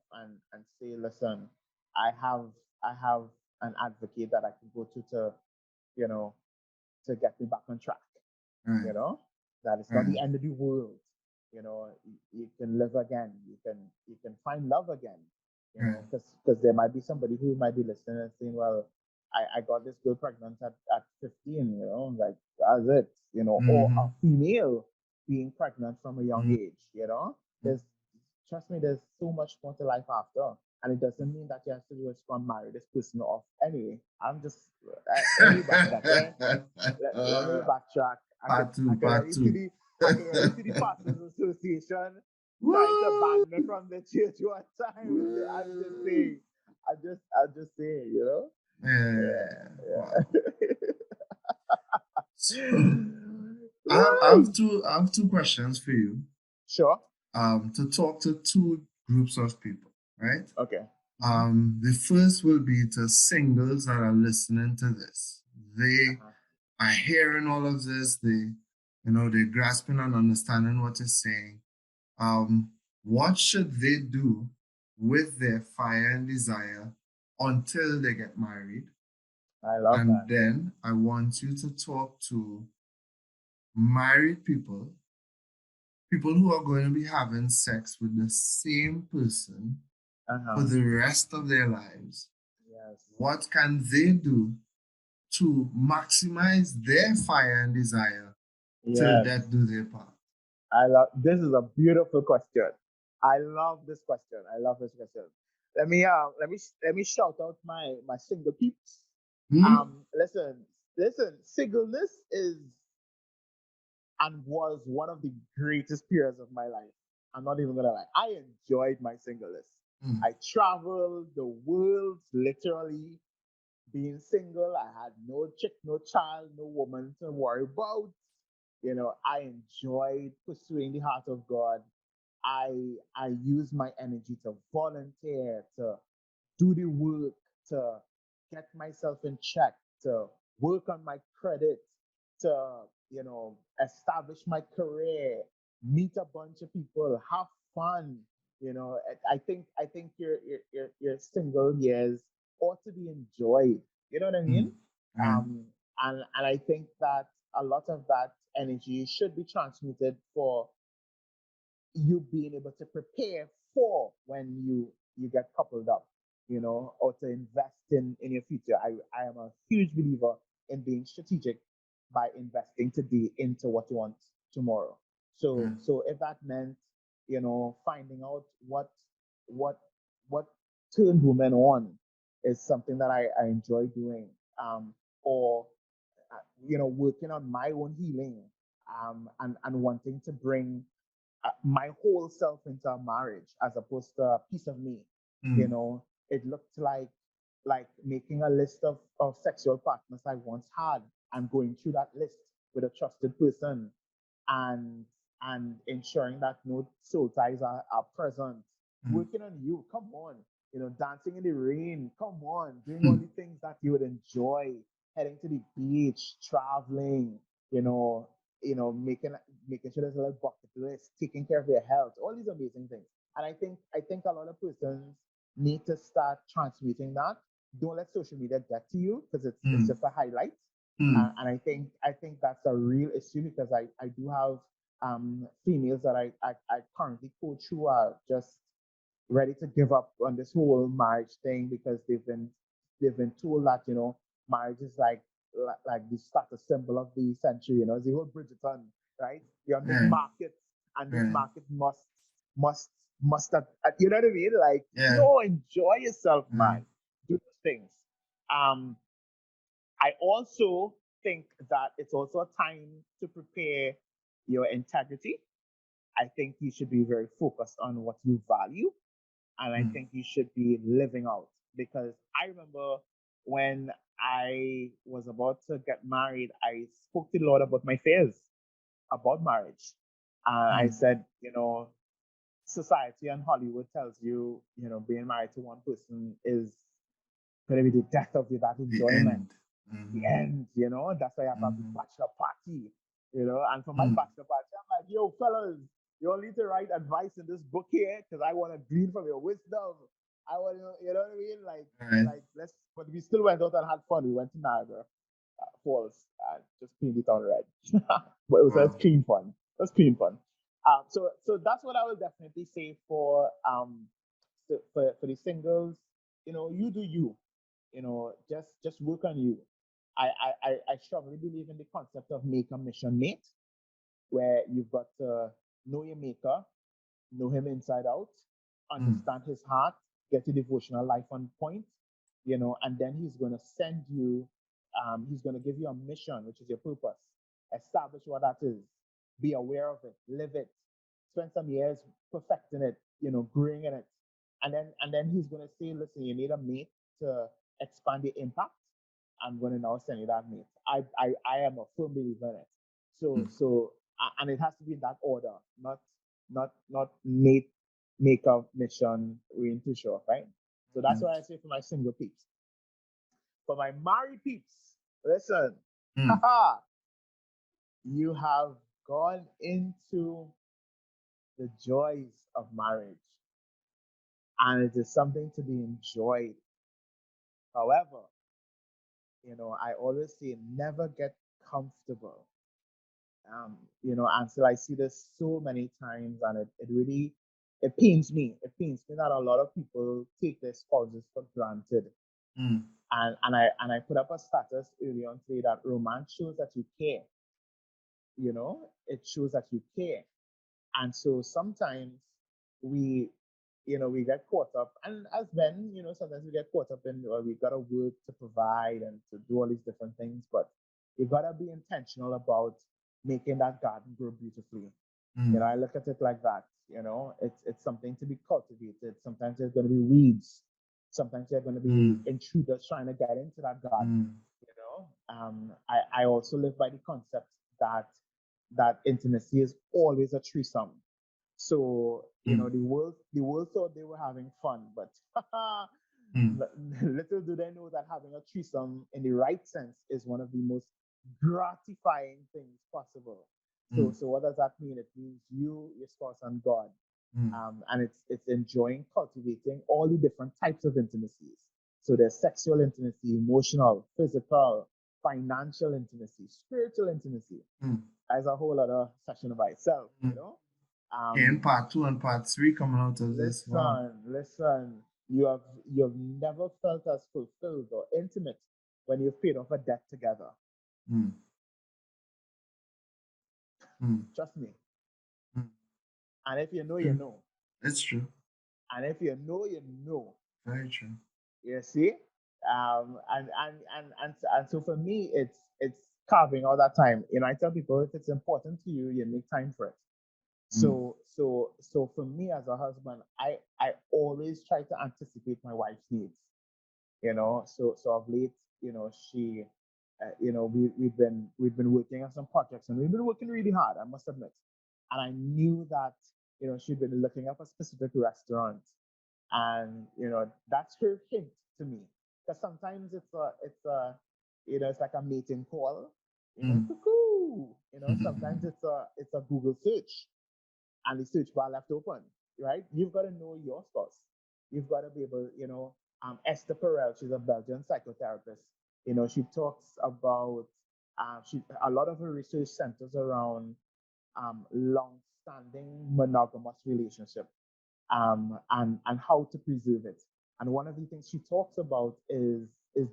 and say, listen, I have I have an advocate that I can go to you know to get me back on track. right, You know that it's not right, the end of the world. You can live again. You can find love again. right. Because there might be somebody who might be listening and saying, well, I got this girl pregnant at 15. Like that's it. Or a Mm-hmm, female being pregnant from a young mm-hmm, age. There's trust me, there's so much more to life after. And it doesn't mean that you have to just go and marry this person off. Anyway, I'm just let me backtrack. Let me backtrack. Part I two, could part already see two. the Pastors Association trying to ban Woo! me from the church one time. I'm just Woo! saying. I'm just saying. Yeah, Yeah, wow. yeah. So Woo! I have two questions for you. Sure. To talk to two groups of people, right? Okay. Mm-hmm. The first will be to singles that are listening to this. They Uh-huh. are hearing all of this. They're grasping and understanding what you're saying. Um, what should they do with their fire and desire until they get married? I love And that. then I want you to talk to married people who are going to be having sex with the same person for Uh-huh. the rest of their lives. Yes. What can they do to maximize their fire and desire till Yes. death do their part? I love this is a beautiful question. I love this question. I love this question. Let me shout out my single peeps. Hmm? Listen, singleness is and was one of the greatest periods of my life. I'm not even gonna lie. I enjoyed my singleness. Hmm. I traveled the world literally being single. I had no chick, no child, no woman to worry about. I enjoyed pursuing the heart of God. I use my energy to volunteer, to do the work, to get myself in check, to work on my credit, to establish my career, meet a bunch of people, have fun. I think your single years ought to be enjoyed. You know what I Hmm. mean? Right. And I think that a lot of that energy should be transmuted for you being able to prepare for when you get coupled up, or to invest in your future. I am a huge believer in being strategic by investing today into what you want tomorrow. So so if that meant, finding out what what turned women on is something that I enjoy doing. Or working on my own healing, and wanting to bring my whole self into a marriage as opposed to a piece of me. You mm, know, it looked like making a list of sexual partners I once had and going through that list with a trusted person, and ensuring that no soul ties are present. mm, Working on you, come on, dancing in the rain, come on, doing all mm, the things that you would enjoy, heading to the beach, traveling, you know, making sure there's a little bucket list, taking care of your health, all these amazing things. And I think a lot of persons need to start transmuting that. Don't let social media get to you because it's mm, just a highlight. mm. And I think that's a real issue because I do have females that I currently coach who are just ready to give up on this whole marriage thing because they've been told that marriage is like the status symbol of the century. It's the whole Bridgerton, right? You're on this Right, market, and this right. market must you know what I mean? Like, Yeah. no, enjoy yourself, Right. man. Do those things. Um, I also think that it's also a time to prepare your integrity. I think you should be very focused on what you value, and I Mm, think you should be living out. Because I remember when I was about to get married, I spoke to the Lord about my fears about marriage. I mm. said, society and Hollywood tells you, being married to one person is going to be the death of you, that The enjoyment, end. the Mm-hmm. end, that's why I have to have the Mm-hmm. bachelor party, and for my Mm. bachelor party, I'm like, yo, fellas, you all need to write advice in this book here because I want to glean from your wisdom. I want to, you know what I mean? All right. Let's, but we still went out and had fun. We went to Niagara Falls and just cleaned it on red. But it was Wow. just clean fun. It was clean fun. So that's what I will definitely say for for the singles. You do you. Just work on you. I strongly believe in the concept of make a mission mate, where you've got to know your maker, know him inside out, Mm, understand his heart, get your devotional life on point, and then he's going to send you, he's going to give you a mission, which is your purpose. Establish what that is, be aware of it, live it, spend some years perfecting it, growing in it. And then he's going to say, listen, you need a mate to expand your impact. I'm going to now send you that mate. I am a firm believer in it. mm, And it has to be in that order, not make a mission we ain't too sure, right? So that's mm, what I say for my single peeps. For my married peeps, listen, mm, haha, you have gone into the joys of marriage, and it is something to be enjoyed. However, I always say never get comfortable. Until I see this so many times, and it really it pains me. It pains me that a lot of people take their spouses for granted. mm, And I put up a status early on today that romance shows that you care. It shows that you care. And so sometimes we we get caught up, and as men, sometimes we get caught up in, well, we gotta work to provide and to do all these different things, but you gotta be intentional about making that garden grow beautifully. mm, I look at it like that. It's something to be cultivated. Sometimes there's going to be weeds. Sometimes there's going to be mm, intruders trying to get into that garden. mm, I also live by the concept that intimacy is always a threesome. So mm, the world thought they were having fun, but mm, little do they know that having a threesome in the right sense is one of the most gratifying things possible. So mm, so what does that mean? It means you, your spouse, and God. mm, And it's enjoying cultivating all the different types of intimacies. So there's sexual intimacy, emotional, physical, financial intimacy, spiritual intimacy. mm, As a whole other session by itself, mm. Yeah, in Um, part two and part three coming out of this. Wow. listen. You have never felt as fulfilled or intimate when you've paid off a debt together. Mm, mm, Trust me. And if you know, you True. know. It's true. And if you know, you know. Very true. You see? And so for me, it's carving all that time. You know, I tell people if it's important to you, you make time for it. Mm. So for me as a husband, I always try to anticipate my wife's needs. You know, so of late, you know, she, you know, we've been working on some projects and we've been working really hard, I must admit. And I knew that, you know, she'd been looking up a specific restaurant, and you know, that's her hint to me. Because sometimes you know, it's like a meeting call, you know, Mm. cuckoo. You know, sometimes it's a Google search and the search bar left open, right? You've got to know your spouse. You've got to be able, you know, Esther Perel, she's a Belgian psychotherapist. You know, she talks about, a lot of her research centers around long-standing monogamous relationship, and how to preserve it. And one of the things she talks about is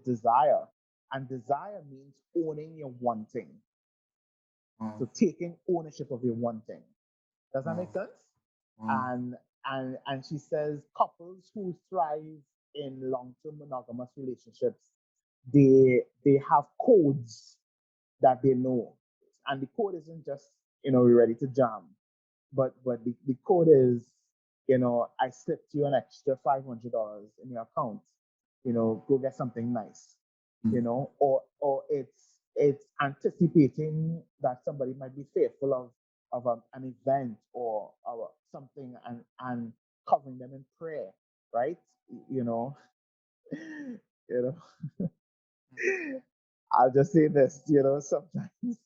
desire, and desire means owning your wanting. Wow. So taking ownership of your wanting. Does that make Wow. sense? Wow. And she says couples who thrive in long-term monogamous relationships, they have codes that they know. And the code isn't just, you know, we're ready to jam, but the code is, you know, I slipped you an extra $500 in your account, you know, go get something nice, you Mm. know, or it's anticipating that somebody might be fearful of an event or something, and covering them in prayer, right? You know, you know, I'll just say this, you know, sometimes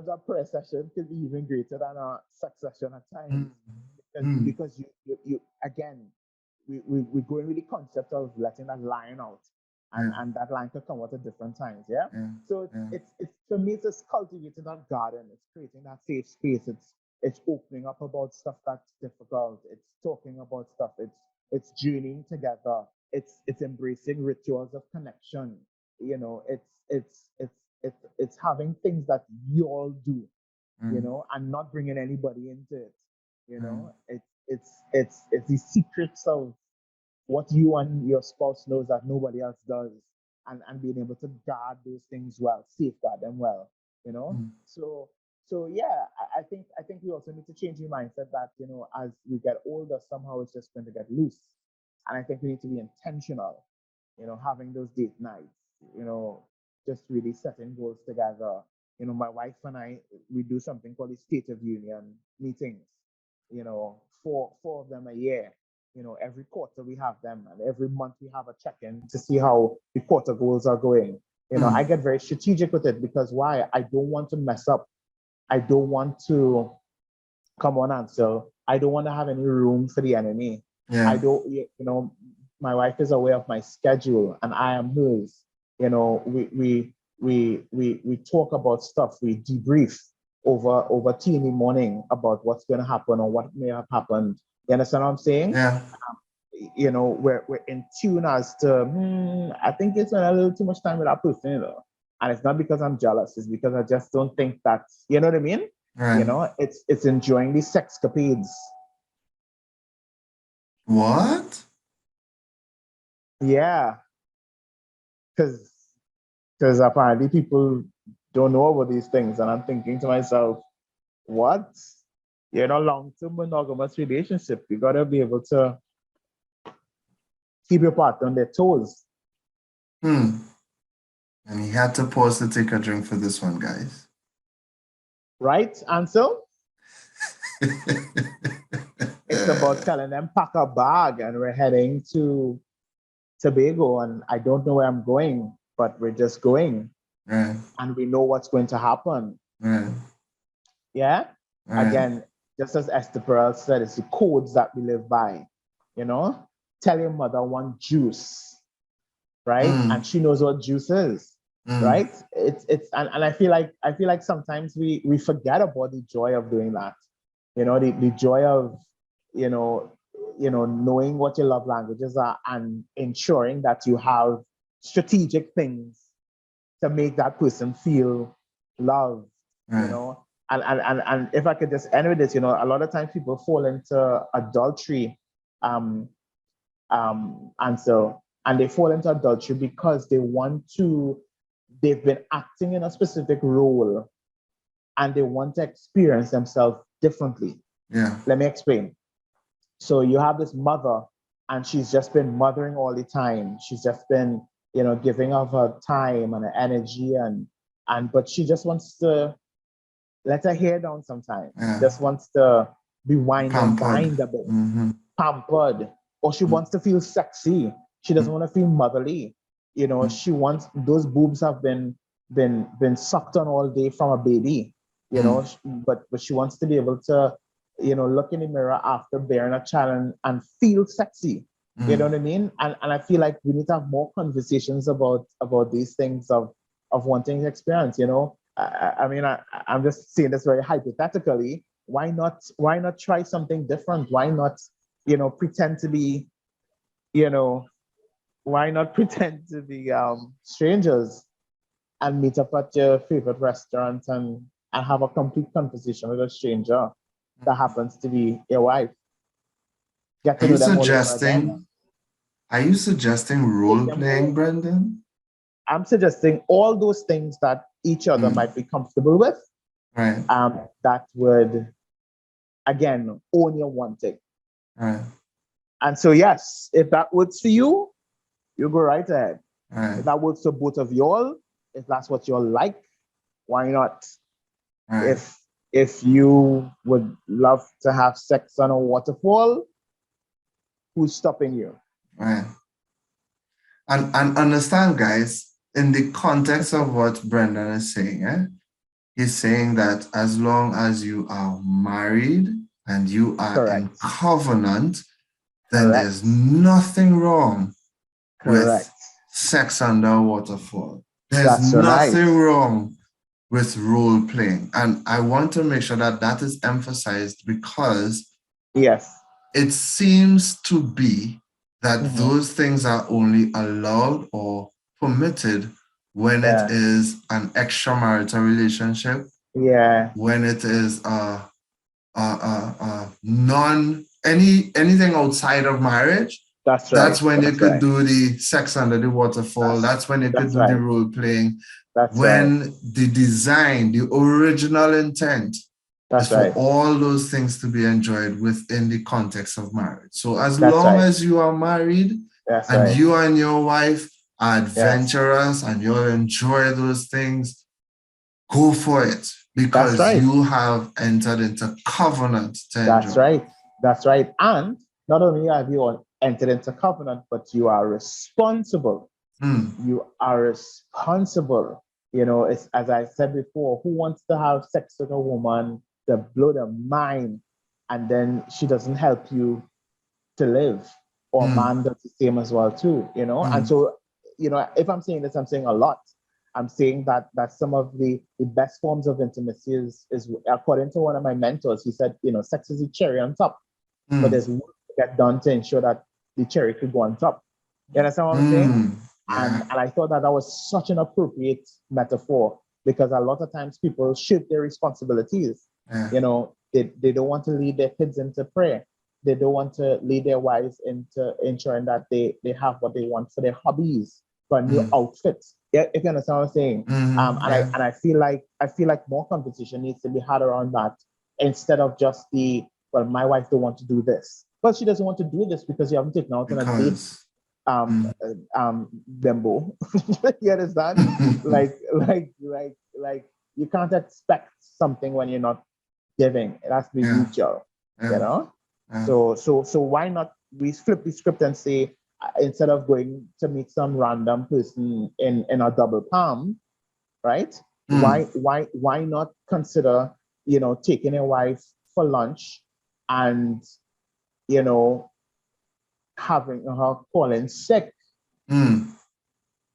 a prayer session can be even greater than a sex session at times, Mm. because Mm. because you again, we going with the concept of letting that lion out, and Yeah. and that lion could come out at different times, yeah. Yeah. So it's Yeah. it's it's for me, it's just cultivating that garden, it's creating that safe space, it's opening up about stuff that's difficult, it's talking about stuff, it's journeying together, it's embracing rituals of connection, you know, it's having things that you all do, you Mm. know, and not bringing anybody into it. You Mm. know, it's the secrets of what you and your spouse knows that nobody else does, and being able to guard those things well, safeguard them well. You know, Mm. so yeah, I think we also need to change the mindset that, you know, as we get older, somehow it's just going to get loose, and I think we need to be intentional. You know, having those date nights. You know, just really setting goals together. You know, my wife and I, we do something called the State of Union meetings. You know, four of them a year. You know, every quarter we have them, and every month we have a check-in to see how the quarter goals are going. You know, I Mm. get very strategic with it, because why? I don't want to mess up. I don't want to come on, Ansel. I don't want to have any room for the enemy. I Yeah. don't, you know, my wife is aware of my schedule and I am hers. You know, we talk about stuff, we debrief over tea in the morning about what's going to happen or what may have happened. You understand what I'm saying? Yeah. You know, we're in tune as to, I think it's a little too much time with that person, you know. And it's not because I'm jealous, it's because I just don't think that, you know what I mean? You Right. know, it's enjoying these sexcapades. What? Yeah, because apparently people don't know about these things, and I'm thinking to myself, what? You're in a long-term monogamous relationship. You gotta be able to keep your partner on their toes, Hmm. And he had to pause to take a drink for this one, guys. right? And so it's about telling them pack a bag and we're heading to Tobago, and I don't know where I'm going, but we're just going, Right. and we know what's going to happen. Right. Yeah. Right. Again, just as Esther Perel said, it's the codes that we live by. You know, tell your mother one juice, right? And Mm. she knows what juice is, Mm. right? It's and I feel like sometimes we forget about the joy of doing that. You know, the joy of, you know, knowing what your love languages are and ensuring that you have strategic things to make that person feel loved, you Right. know. and if I could just end with this, a lot of times people fall into adultery, um, and they fall into adultery because they've been acting in a specific role and they want to experience themselves differently. Yeah. Let me explain. So you have this mother, and she's just been mothering all the time. She's just been, giving of her time and her energy, but she just wants to let her hair down sometimes. Yeah. Just wants to be wined and Pampered. dined a bit, Mm-hmm. pampered, or she wants to feel sexy. She doesn't want to feel motherly. She wants those boobs have been sucked on all day from a baby. But she wants to be able to, look in the mirror after bearing a child and feel sexy. You know what I mean? And I feel like we need to have more conversations about these things of wanting to experience. I mean, I'm just saying this very hypothetically. Why not try something different? Why not, pretend to be, why not pretend to be strangers and meet up at your favorite restaurant and have a complete conversation with a stranger that happens to be your wife? Get to know them all over again. Are you suggesting role playing, Brendan? I'm suggesting all those things that each other might be comfortable with. Right. That would, again, own your wanting. Right. And so, yes, if that works for you, you go right ahead. Right. If that works for both of y'all, if that's what you all like, why not? Right. If you would love to have sex on a waterfall, who's stopping you? Right. And understand, guys, in the context of what Brendan is saying, he's saying that as long as you are married and you are in covenant, then there's nothing wrong with sex under a waterfall. There's nothing wrong with role playing. And I want to make sure that that is emphasized because it seems to be that those things are only allowed or permitted when it is an extramarital relationship. Yeah. When it is anything outside of marriage. That's right. That's when you could do the sex under the waterfall. That's when you could do the role playing. When the design, the original intent is for all those things to be enjoyed within the context of marriage. So as long as you are married and you and your wife are adventurous and you'll enjoy those things, go for it because you have entered into covenant to enjoy. That's right. And not only have you entered into covenant, but you are responsible. You are responsible. It's, as I said before, who wants to have sex with a woman to blow their mind and then she doesn't help you to live? Or man does the same as well too, And so, if I'm saying this, I'm saying a lot. I'm saying that some of the best forms of intimacy is according to one of my mentors, he said, sex is the cherry on top, but there's work to get done to ensure that the cherry could go on top. You understand what I'm saying? And I thought that was such an appropriate metaphor because a lot of times people shoot their responsibilities. They don't want to lead their kids into prayer. They don't want to lead their wives into ensuring that they have what they want for their hobbies, for new outfits. Yeah, if you understand what I'm saying. And I feel like more conversation needs to be had around that instead of just my wife don't want to do this. Well, she doesn't want to do this because you haven't taken out on a date. Bimbo. You understand? like you can't expect something when you're not giving. It has to be mutual. So why not we flip the script and say instead of going to meet some random person in a double palm, right? Why not consider taking a wife for lunch and having her calling sick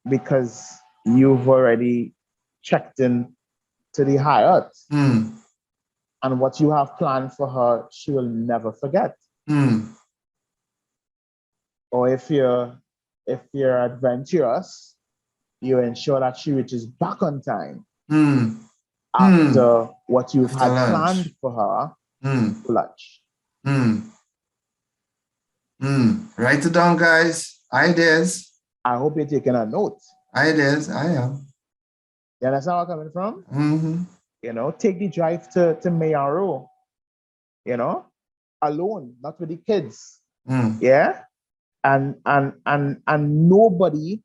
because you've already checked in to the Hyatt. And what you have planned for her, she will never forget. Or if you're adventurous, you ensure that she reaches back on time. after what you After had lunch. planned for her for lunch. Write it down, guys. Ideas. I hope you're taking a note. Ideas. I am. You understand where I'm coming from? Mm-hmm. You know, take the drive to Mayaro, you know, alone, not with the kids. Yeah. And nobody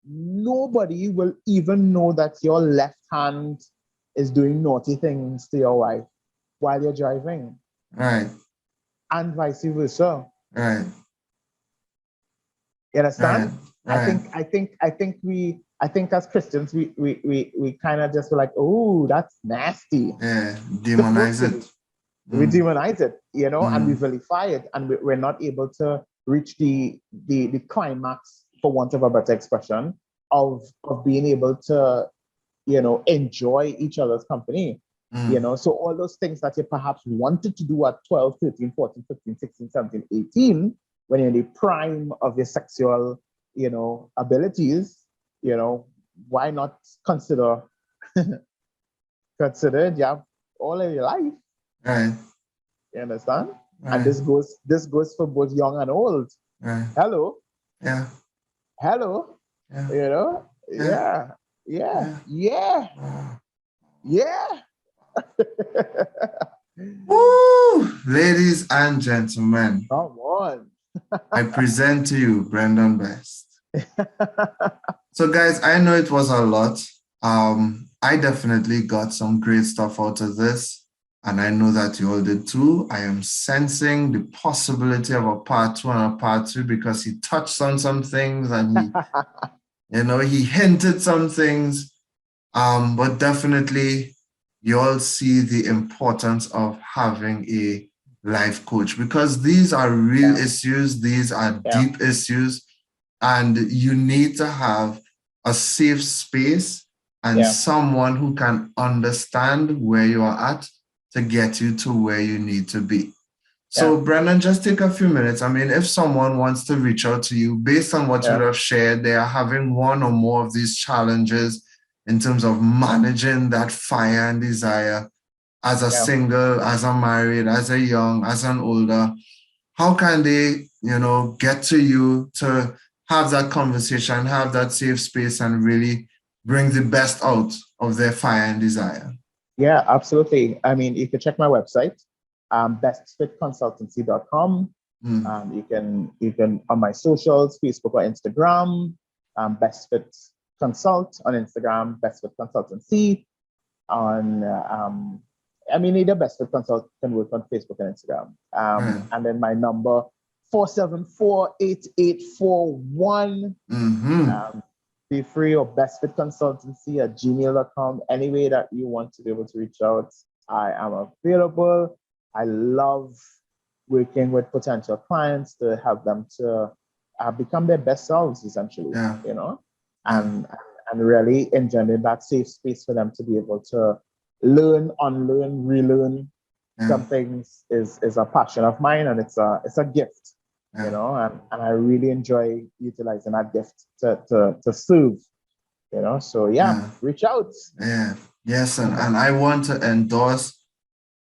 will even know that your left hand is doing naughty things to your wife while you're driving. Right. And vice versa. Right. You understand? Right. I think as Christians we kind of just were like, oh, that's nasty. Yeah, demonize it. We demonize it, you know, and we vilify it, and we're not able to reach the climax, for want of a better expression, of being able to, you know, enjoy each other's company. You know, so all those things that you perhaps wanted to do at 12, 13, 14, 15, 16, 17, 18, when you're in the prime of your sexual, you know, abilities, you know, why not consider it? You have all of your life. Right. You understand? Right. And this goes for both young and old. Right. Hello. Yeah. Hello. Yeah. You know? Yeah. Yeah. Yeah. Yeah. Woo! Ladies and gentlemen, Come on. I present to you Brendan Best. So guys, I know it was a lot. I definitely got some great stuff out of this, and I know that you all did too. I am sensing the possibility of a part 2 and a part 3 because he touched on some things and he, you know, he hinted some things. But definitely you all see the importance of having a life coach, because these are real issues, these are deep issues, and you need to have a safe space and someone who can understand where you are at to get you to where you need to be. So Brendan, just take a few minutes. I mean, if someone wants to reach out to you based on what you have shared, they are having one or more of these challenges in terms of managing that fire and desire as a single, as a married, as a young, as an older, how can they, you know, get to you to have that conversation, have that safe space, and really bring the best out of their fire and desire? Yeah, absolutely. I mean, you can check my website, bestfitconsultancy.com. You can on my socials, Facebook or Instagram, bestfit consult on Instagram, bestfit consultancy on I mean, either bestfit consult can work on Facebook and Instagram. And then my number 474-8841. Be free, or bestfitconsultancy@gmail.com. Any way that you want to be able to reach out, I am available. I love working with potential clients to help them to become their best selves, essentially, you know, and really engendering that safe space for them to be able to learn, unlearn, relearn. Some things is a passion of mine, and it's a gift, you know, and I really enjoy utilizing that gift to serve, you know. So reach out. Yes, and I want to endorse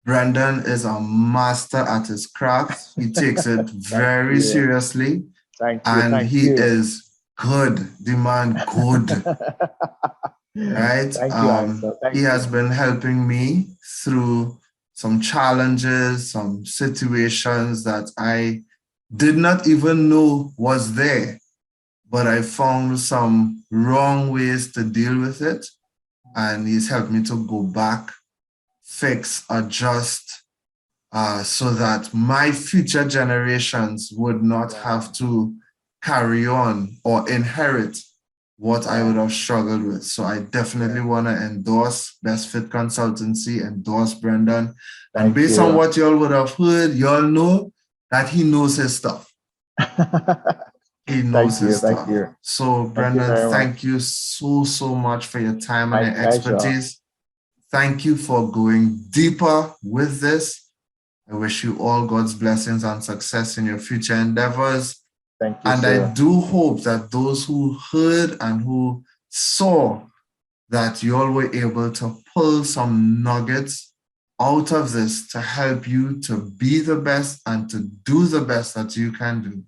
Brendan is a master at his craft. He takes it very seriously. And he is good, the man good. Right? He has been helping me through some challenges, some situations that I did not even know was there, but I found some wrong ways to deal with it. And he's helped me to go back, fix, adjust, so that my future generations would not have to carry on or inherit what I would have struggled with. So I definitely want to endorse Best Fit Consultancy, endorse Brendan. And based on what y'all would have heard, y'all know that he knows his stuff. He knows his stuff. So Brendan, thank you so much for your time and your expertise. Thank you for going deeper with this. I wish you all God's blessings and success in your future endeavors. Thank you, and I do hope that those who heard and who saw that you all were able to pull some nuggets out of this to help you to be the best and to do the best that you can do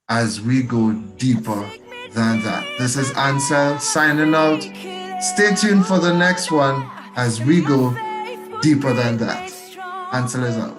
as we go deeper than that. This is Ansel signing out. Stay tuned for the next one as we go deeper than that. Ansel is out.